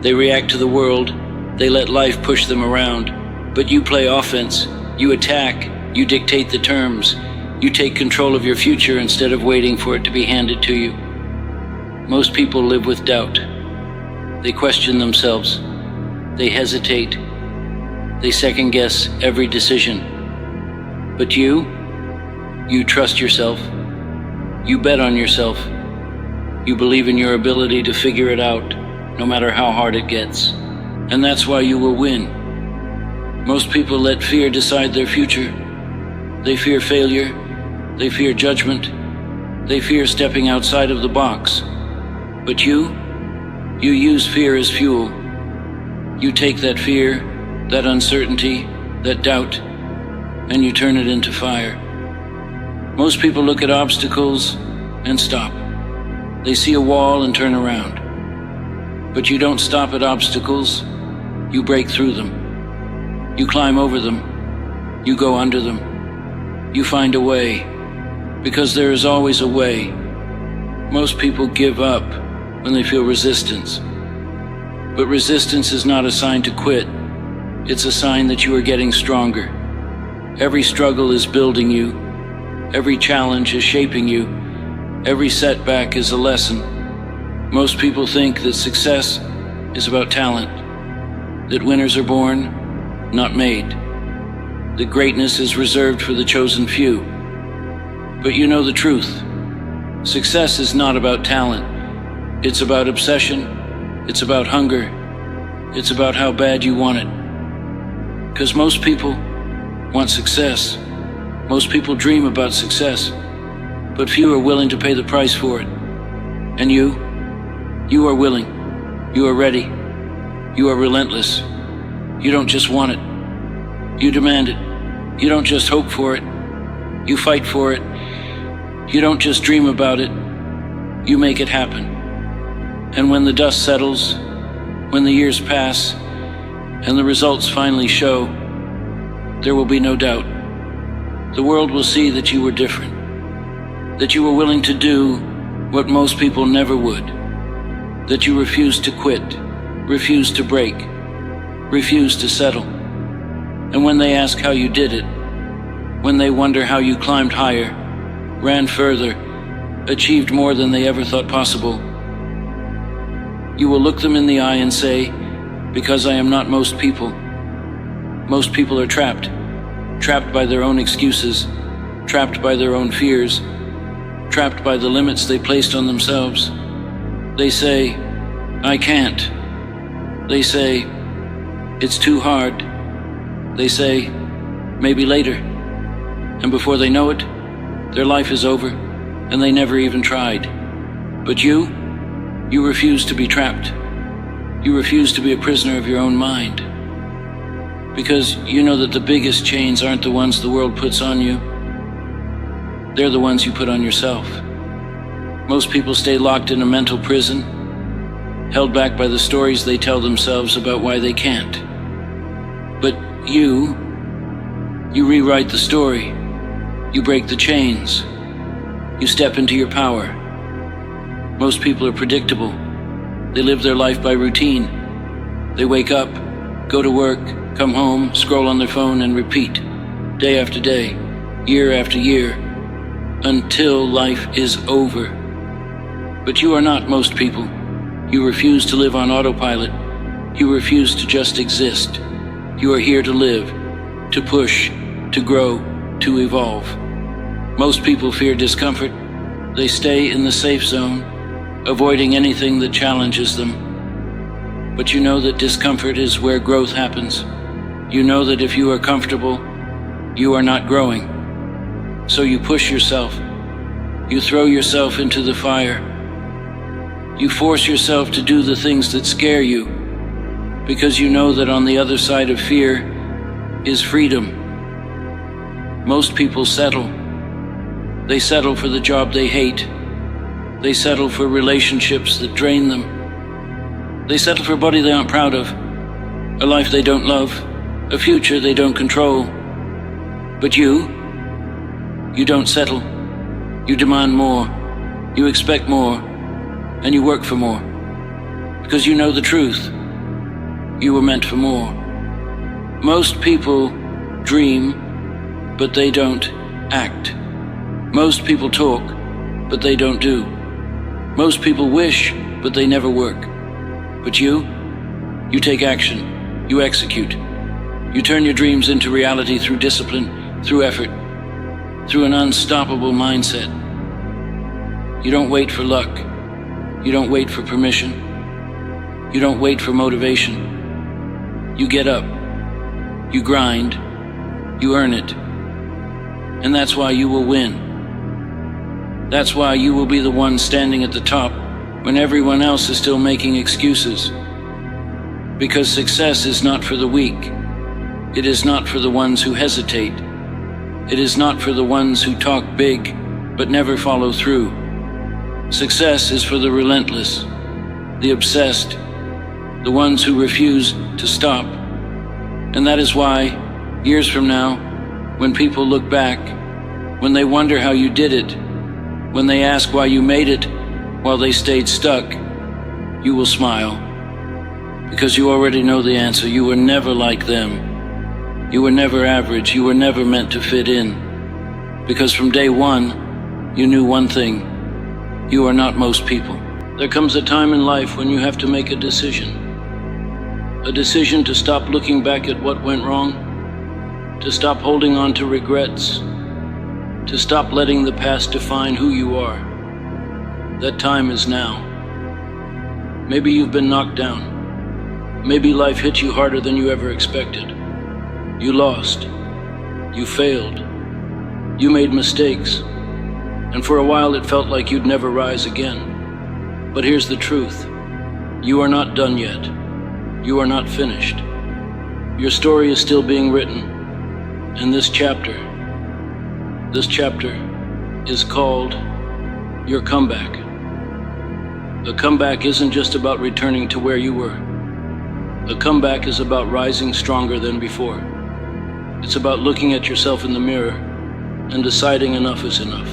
They react to the world. They let life push them around. But you play offense. You attack. You dictate the terms. You take control of your future instead of waiting for it to be handed to you. Most people live with doubt. They question themselves. They hesitate. They second-guess every decision. But you trust yourself. You bet on yourself. You believe in your ability to figure it out, no matter how hard it gets. And that's why you will win. Most people let fear decide their future. They fear failure. They fear judgment. They fear stepping outside of the box. But you use fear as fuel. You take that fear, that uncertainty, that doubt, and you turn it into fire. Most people look at obstacles and stop. They see a wall and turn around. But you don't stop at obstacles. You break through them. You climb over them. You go under them. You find a way, because there is always a way. Most people give up when they feel resistance. But resistance is not a sign to quit. It's a sign that you are getting stronger. Every struggle is building you. Every challenge is shaping you. Every setback is a lesson. Most people think that success is about talent, that winners are born, not made, that greatness is reserved for the chosen few. But you know the truth. Success is not about talent. It's about obsession. It's about hunger. It's about how bad you want it. Because most people want success. Most people dream about success. But few are willing to pay the price for it. And you are willing. You are ready. You are relentless. You don't just want it. You demand it. You don't just hope for it. You fight for it. You don't just dream about it. You make it happen. And when the dust settles, when the years pass, and the results finally show, there will be no doubt. The world will see that you were different, that you were willing to do what most people never would, that you refused to quit, refused to break, refused to settle. And when they ask how you did it, when they wonder how you climbed higher, ran further, achieved more than they ever thought possible, you will look them in the eye and say, because I am not most people. Most people are trapped by their own excuses, trapped by their own fears, trapped by the limits they placed on themselves. They say, I can't. They say, it's too hard. They say, maybe later. And before they know it, their life is over, and they never even tried. But you refuse to be trapped. You refuse to be a prisoner of your own mind. Because you know that the biggest chains aren't the ones the world puts on you. They're the ones you put on yourself. Most people stay locked in a mental prison, held back by the stories they tell themselves about why they can't. But you rewrite the story. You break the chains. You step into your power. Most people are predictable. They live their life by routine. They wake up, go to work, come home, scroll on their phone, and repeat, day after day, year after year, until life is over. But you are not most people. You refuse to live on autopilot. You refuse to just exist. You are here to live, to push, to grow, to evolve. Most people fear discomfort. They stay in the safe zone, avoiding anything that challenges them. But you know that discomfort is where growth happens. You know that if you are comfortable, you are not growing. So you push yourself. You throw yourself into the fire. You force yourself to do the things that scare you, because you know that on the other side of fear is freedom. Most people settle. They settle for the job they hate. They settle for relationships that drain them. They settle for a body they aren't proud of, a life they don't love, a future they don't control. But you don't settle. You demand more. You expect more. And you work for more. Because you know the truth. You were meant for more. Most people dream, but they don't act. Most people talk, but they don't do. Most people wish, but they never work. But you take action, you execute. You turn your dreams into reality through discipline, through effort, through an unstoppable mindset. You don't wait for luck. You don't wait for permission. You don't wait for motivation. You get up. You grind. You earn it. And that's why you will win. That's why you will be the one standing at the top when everyone else is still making excuses. Because success is not for the weak. It is not for the ones who hesitate. It is not for the ones who talk big but never follow through. Success is for the relentless, the obsessed, the ones who refuse to stop. And that is why, years from now, when people look back, when they wonder how you did it, when they ask why you made it while they stayed stuck, you will smile. Because you already know the answer. You were never like them. You were never average. You were never meant to fit in. Because from day one, you knew one thing. You are not most people. There comes a time in life when you have to make a decision. A decision to stop looking back at what went wrong, to stop holding on to regrets, to stop letting the past define who you are. That time is now. Maybe you've been knocked down. Maybe life hit you harder than you ever expected. You lost. You failed. You made mistakes. And for a while it felt like you'd never rise again. But here's the truth. You are not done yet. You are not finished. Your story is still being written. And this chapter is called your comeback. A comeback isn't just about returning to where you were. A comeback is about rising stronger than before. It's about looking at yourself in the mirror and deciding enough is enough.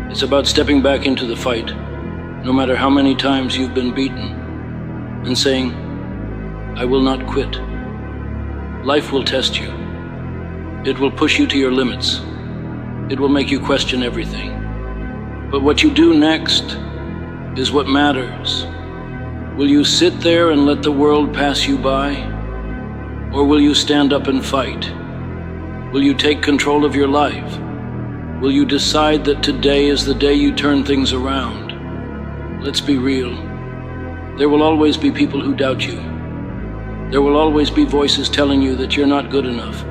It's about stepping back into the fight, no matter how many times you've been beaten, and saying, I will not quit. Life will test you. It will push you to your limits. It will make you question everything. But what you do next is what matters. Will you sit there and let the world pass you by? Or will you stand up and fight? Will you take control of your life? Will you decide that today is the day you turn things around? Let's be real. There will always be people who doubt you. There will always be voices telling you that you're not good enough,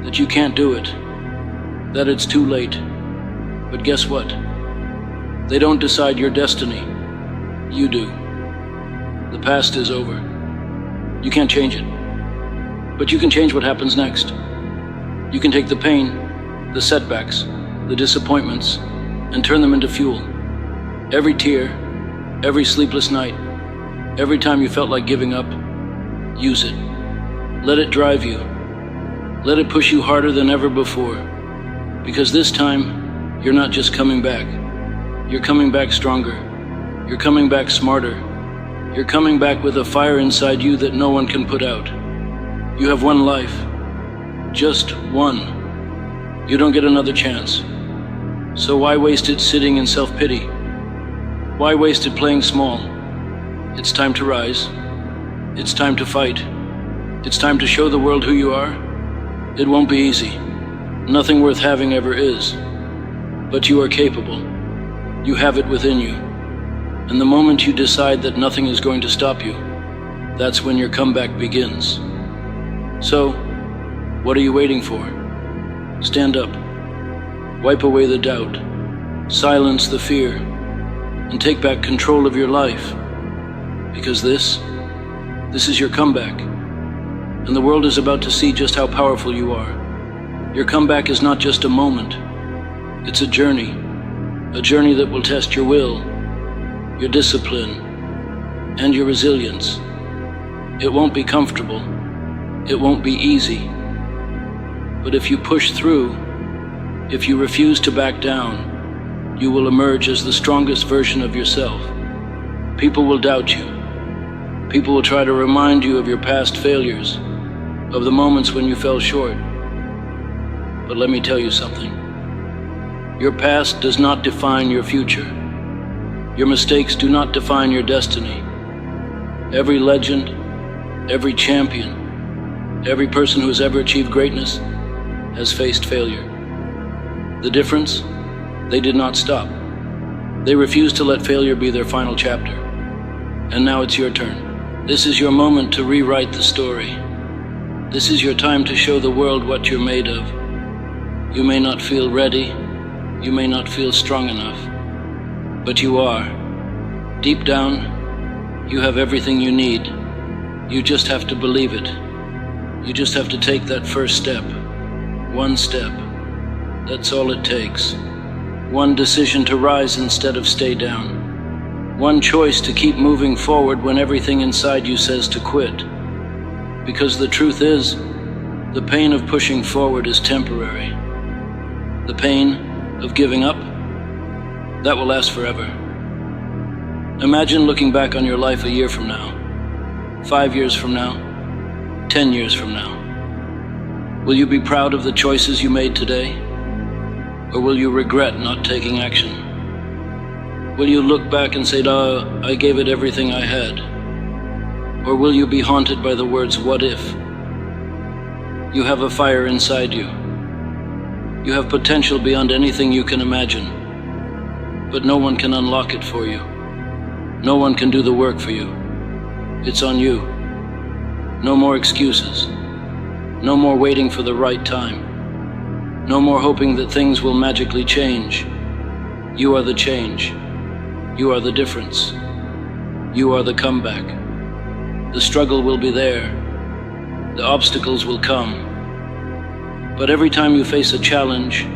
that you can't do it, that it's too late. But guess what? They don't decide your destiny. You do. The past is over. You can't change it. But you can change what happens next. You can take the pain, the setbacks, the disappointments, and turn them into fuel. Every tear, every sleepless night, every time you felt like giving up, use it. Let it drive you. Let it push you harder than ever before. Because this time, you're not just coming back. You're coming back stronger. You're coming back smarter. You're coming back with a fire inside you that no one can put out. You have one life. Just one. You don't get another chance. So why waste it sitting in self-pity? Why waste it playing small? It's time to rise. It's time to fight. It's time to show the world who you are. It won't be easy. Nothing worth having ever is. But you are capable. You have it within you. And the moment you decide that nothing is going to stop you, that's when your comeback begins. So, what are you waiting for? Stand up. Wipe away the doubt. Silence the fear. And take back control of your life. Because this is your comeback. And the world is about to see just how powerful you are. Your comeback is not just a moment. It's a journey that will test your will, your discipline, and your resilience. It won't be comfortable. It won't be easy. But if you push through, if you refuse to back down, you will emerge as the strongest version of yourself. People will doubt you. People will try to remind you of your past failures, of the moments when you fell short. But let me tell you something. Your past does not define your future. Your mistakes do not define your destiny. Every legend, every champion, every person who has ever achieved greatness has faced failure. The difference? They did not stop. They refused to let failure be their final chapter. And now it's your turn. This is your moment to rewrite the story. This is your time to show the world what you're made of. You may not feel ready, you may not feel strong enough, but you are. Deep down, you have everything you need. You just have to believe it. You just have to take that first step. One step. That's all it takes. One decision to rise instead of stay down. One choice to keep moving forward when everything inside you says to quit. Because the truth is, the pain of pushing forward is temporary. The pain of giving up, that will last forever. Imagine looking back on your life a year from now, 5 years from now, 10 years from now. Will you be proud of the choices you made today? Or will you regret not taking action? Will you look back and say, I gave it everything I had? Or will you be haunted by the words, what if? You have a fire inside you. You have potential beyond anything you can imagine. But no one can unlock it for you. No one can do the work for you. It's on you. No more excuses. No more waiting for the right time. No more hoping that things will magically change. You are the change. You are the difference. You are the comeback. The struggle will be there. The obstacles will come. But every time you face a challenge,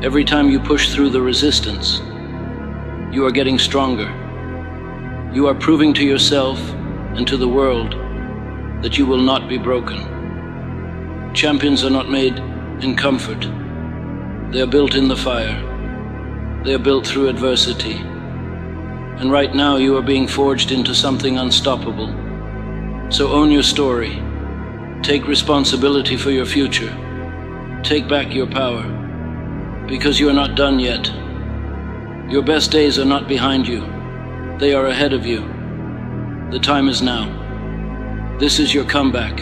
every time you push through the resistance, you are getting stronger. You are proving to yourself and to the world that you will not be broken. Champions are not made in comfort. They are built in the fire. They are built through adversity. And right now you are being forged into something unstoppable. So own your story. Take responsibility for your future. Take back your power. Because you are not done yet. Your best days are not behind you. They are ahead of you. The time is now. This is your comeback.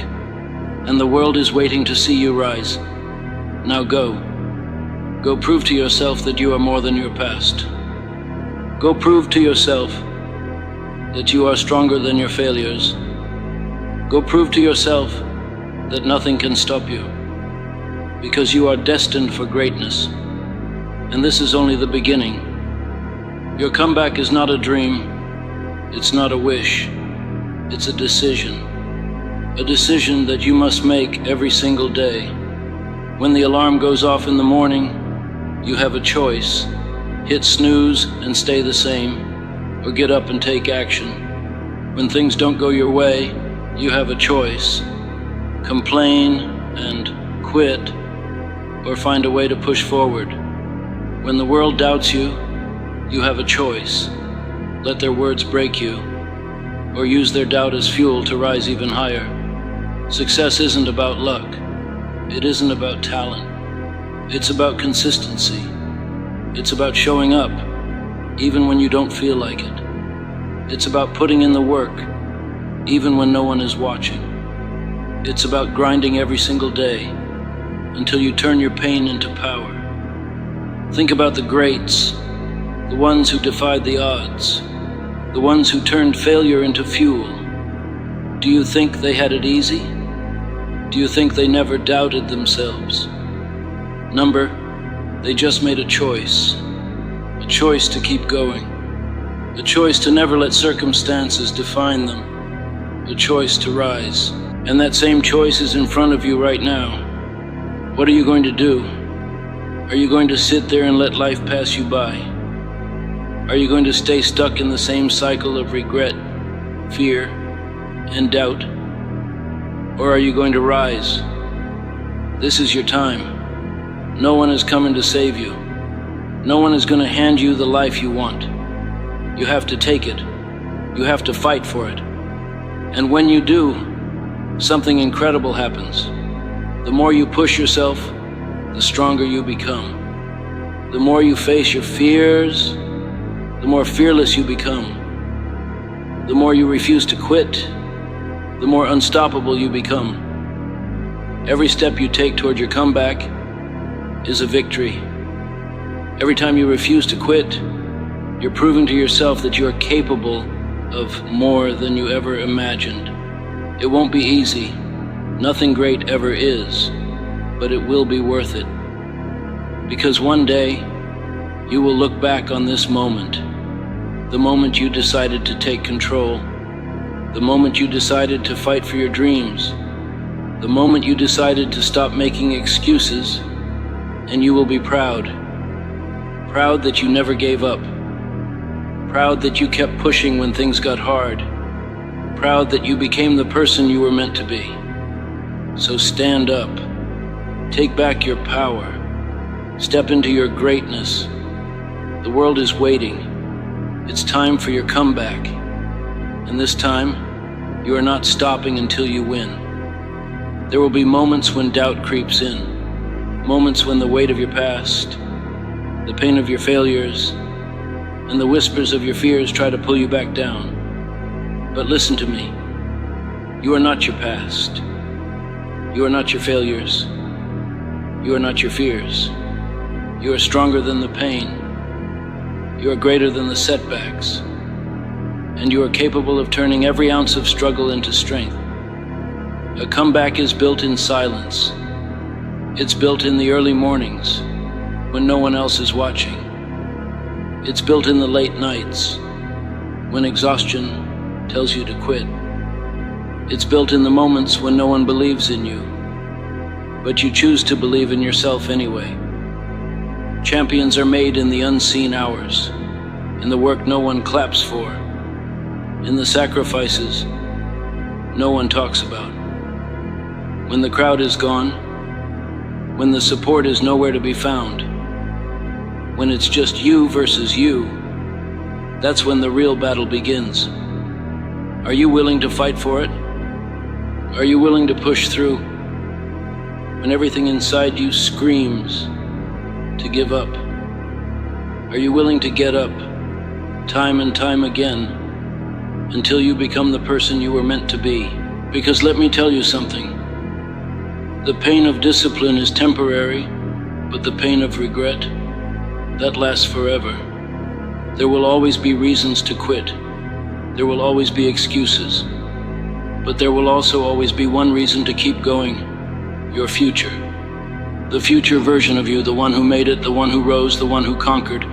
And the world is waiting to see you rise. Now go. Go prove to yourself that you are more than your past. Go prove to yourself that you are stronger than your failures. Go prove to yourself that nothing can stop you. Because you are destined for greatness. And this is only the beginning. Your comeback is not a dream. It's not a wish. It's a decision. A decision that you must make every single day. When the alarm goes off in the morning, you have a choice. Hit snooze and stay the same, or get up and take action. When things don't go your way, you have a choice. Complain and quit, or find a way to push forward. When the world doubts you, you have a choice. Let their words break you, or use their doubt as fuel to rise even higher. Success isn't about luck. It isn't about talent. It's about consistency. It's about showing up, even when you don't feel like it. It's about putting in the work, even when no one is watching. It's about grinding every single day until you turn your pain into power. Think about the greats, the ones who defied the odds, the ones who turned failure into fuel. Do you think they had it easy? Do you think they never doubted themselves? They just made a choice to keep going, a choice to never let circumstances define them, a choice to rise. And that same choice is in front of you right now. What are you going to do? Are you going to sit there and let life pass you by? Are you going to stay stuck in the same cycle of regret, fear, and doubt? Or are you going to rise? This is your time. No one is coming to save you. No one is going to hand you the life you want. You have to take it. You have to fight for it. And when you do, something incredible happens. The more you push yourself, the stronger you become. The more you face your fears, the more fearless you become. The more you refuse to quit, the more unstoppable you become. Every step you take toward your comeback is a victory. Every time you refuse to quit, you're proving to yourself that you are capable of more than you ever imagined. It won't be easy. Nothing great ever is, but it will be worth it. Because one day, you will look back on this moment, the moment you decided to take control, the moment you decided to fight for your dreams, the moment you decided to stop making excuses, and you will be proud. Proud that you never gave up. Proud that you kept pushing when things got hard. Proud that you became the person you were meant to be. So stand up. Take back your power. Step into your greatness. The world is waiting. It's time for your comeback. And this time, you are not stopping until you win. There will be moments when doubt creeps in. Moments when the weight of your past, the pain of your failures, and the whispers of your fears try to pull you back down. But listen to me. You are not your past. You are not your failures. You are not your fears. You are stronger than the pain. You are greater than the setbacks. And you are capable of turning every ounce of struggle into strength. A comeback is built in silence. It's built in the early mornings when no one else is watching. It's built in the late nights when exhaustion tells you to quit. It's built in the moments when no one believes in you, but you choose to believe in yourself anyway. Champions are made in the unseen hours, in the work no one claps for, in the sacrifices no one talks about. When the crowd is gone, when the support is nowhere to be found, when it's just you versus you, that's when the real battle begins. Are you willing to fight for it? Are you willing to push through when everything inside you screams to give up? Are you willing to get up time and time again until you become the person you were meant to be? Because let me tell you something. The pain of discipline is temporary, but the pain of regret, that lasts forever. There will always be reasons to quit. There will always be excuses. But there will also always be one reason to keep going: your future. The future version of you, the one who made it, the one who rose, the one who conquered,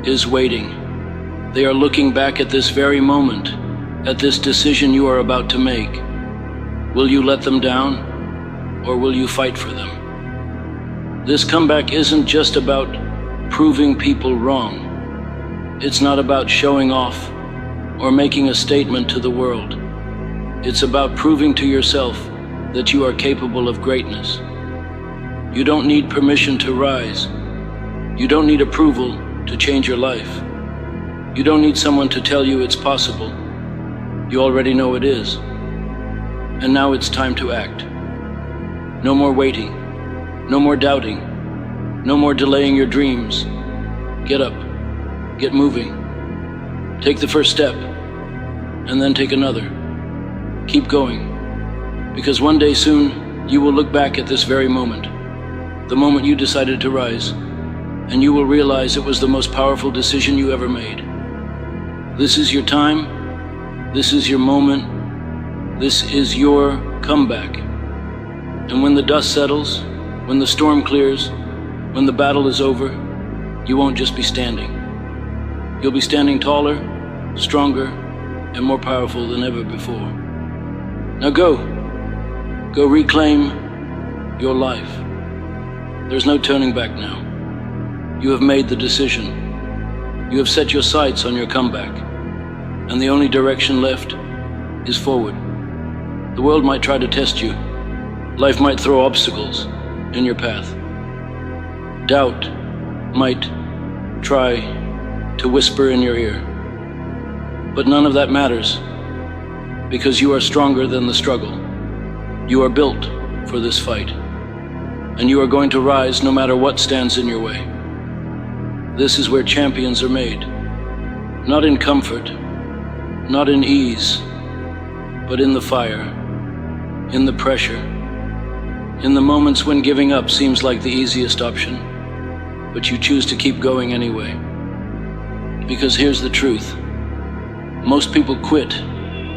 is waiting. They are looking back at this very moment, at this decision you are about to make. Will you let them down, or will you fight for them? This comeback isn't just about proving people wrong. It's not about showing off or making a statement to the world. It's about proving to yourself that you are capable of greatness. You don't need permission to rise. You don't need approval to change your life. You don't need someone to tell you it's possible. You already know it is. And now it's time to act. No more waiting. No more doubting. No more delaying your dreams. Get up. Get moving. Take the first step, and then take another. Keep going, because one day soon you will look back at this very moment, the moment you decided to rise, and you will realize it was the most powerful decision you ever made. This is your time. This is your moment. This is your comeback. And when the dust settles, when the storm clears, when the battle is over, you won't just be standing. You'll be standing taller, stronger, and more powerful than ever before. Now go. Go reclaim your life. There's no turning back now. You have made the decision. You have set your sights on your comeback, and the only direction left is forward. The world might try to test you. Life might throw obstacles in your path. Doubt might try to whisper in your ear. But none of that matters, because you are stronger than the struggle. You are built for this fight. and you are going to rise no matter what stands in your way. This is where champions are made, not in comfort, not in ease, but in the fire, in the pressure, in the moments when giving up seems like the easiest option, but you choose to keep going anyway. Because here's the truth. Most people quit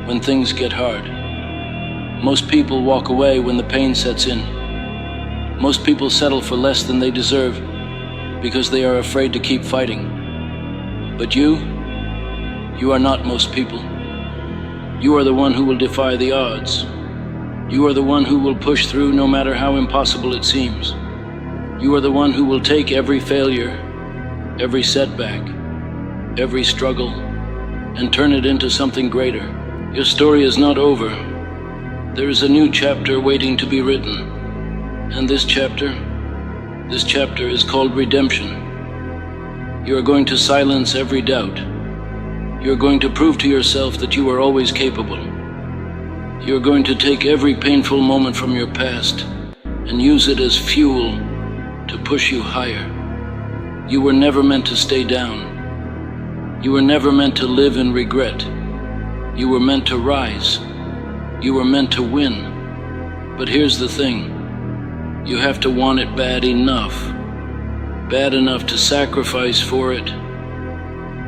when things get hard. Most people walk away when the pain sets in. Most people settle for less than they deserve because they are afraid to keep fighting. But you are not most people. You are the one who will defy the odds. You are the one who will push through no matter how impossible it seems. You are the one who will take every failure, every setback, every struggle, and turn it into something greater. Your story is not over. There is a new chapter waiting to be written. And this chapter is called redemption. You are going to silence every doubt. You are going to prove to yourself that you are always capable. You are going to take every painful moment from your past and use it as fuel to push you higher. You were never meant to stay down. You were never meant to live in regret. You were meant to rise. You were meant to win. But here's the thing. You have to want it bad enough to sacrifice for it,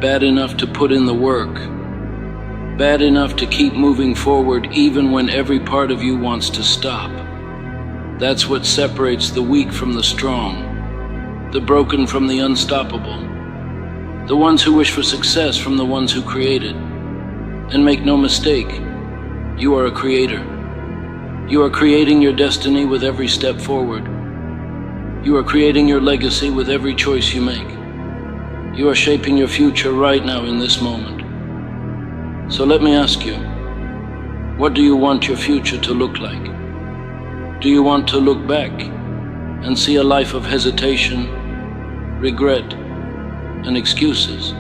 bad enough to put in the work, bad enough to keep moving forward even when every part of you wants to stop. That's what separates the weak from the strong, the broken from the unstoppable, the ones who wish for success from the ones who create it. And make no mistake, you are a creator. You are creating your destiny with every step forward. You are creating your legacy with every choice you make. You are shaping your future right now in this moment. So let me ask you, what do you want your future to look like? Do you want to look back and see a life of hesitation, regret, and excuses?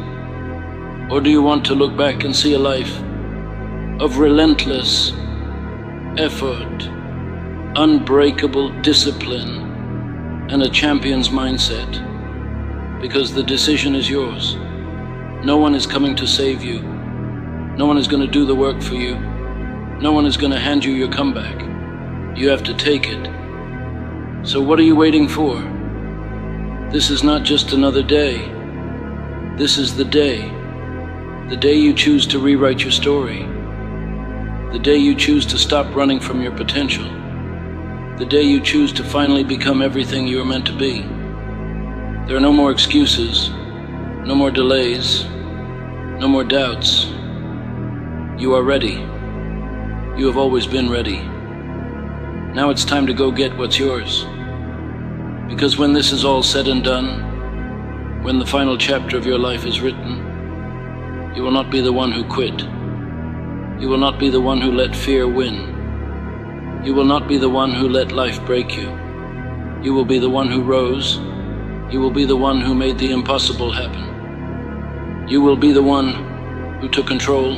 Or do you want to look back and see a life of relentless effort, unbreakable discipline, and a champion's mindset? Because the decision is yours. No one is coming to save you. No one is going to do the work for you. No one is going to hand you your comeback. You have to take it. So what are you waiting for? This is not just another day. This is the day. The day you choose to rewrite your story. The day you choose to stop running from your potential. The day you choose to finally become everything you are meant to be. There are no more excuses, no more delays, no more doubts. You are ready. You have always been ready. Now it's time to go get what's yours. Because when this is all said and done, when the final chapter of your life is written, you will not be the one who quit. You will not be the one who let fear win. You will not be the one who let life break you. You will be the one who rose. You will be the one who made the impossible happen. You will be the one who took control,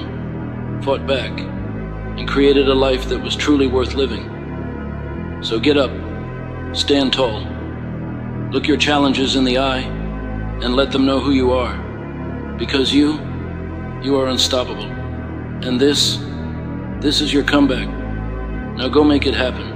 fought back, and created a life that was truly worth living. So get up, stand tall, look your challenges in the eye, and let them know who you are. Because you are unstoppable. And this is your comeback. Now go make it happen.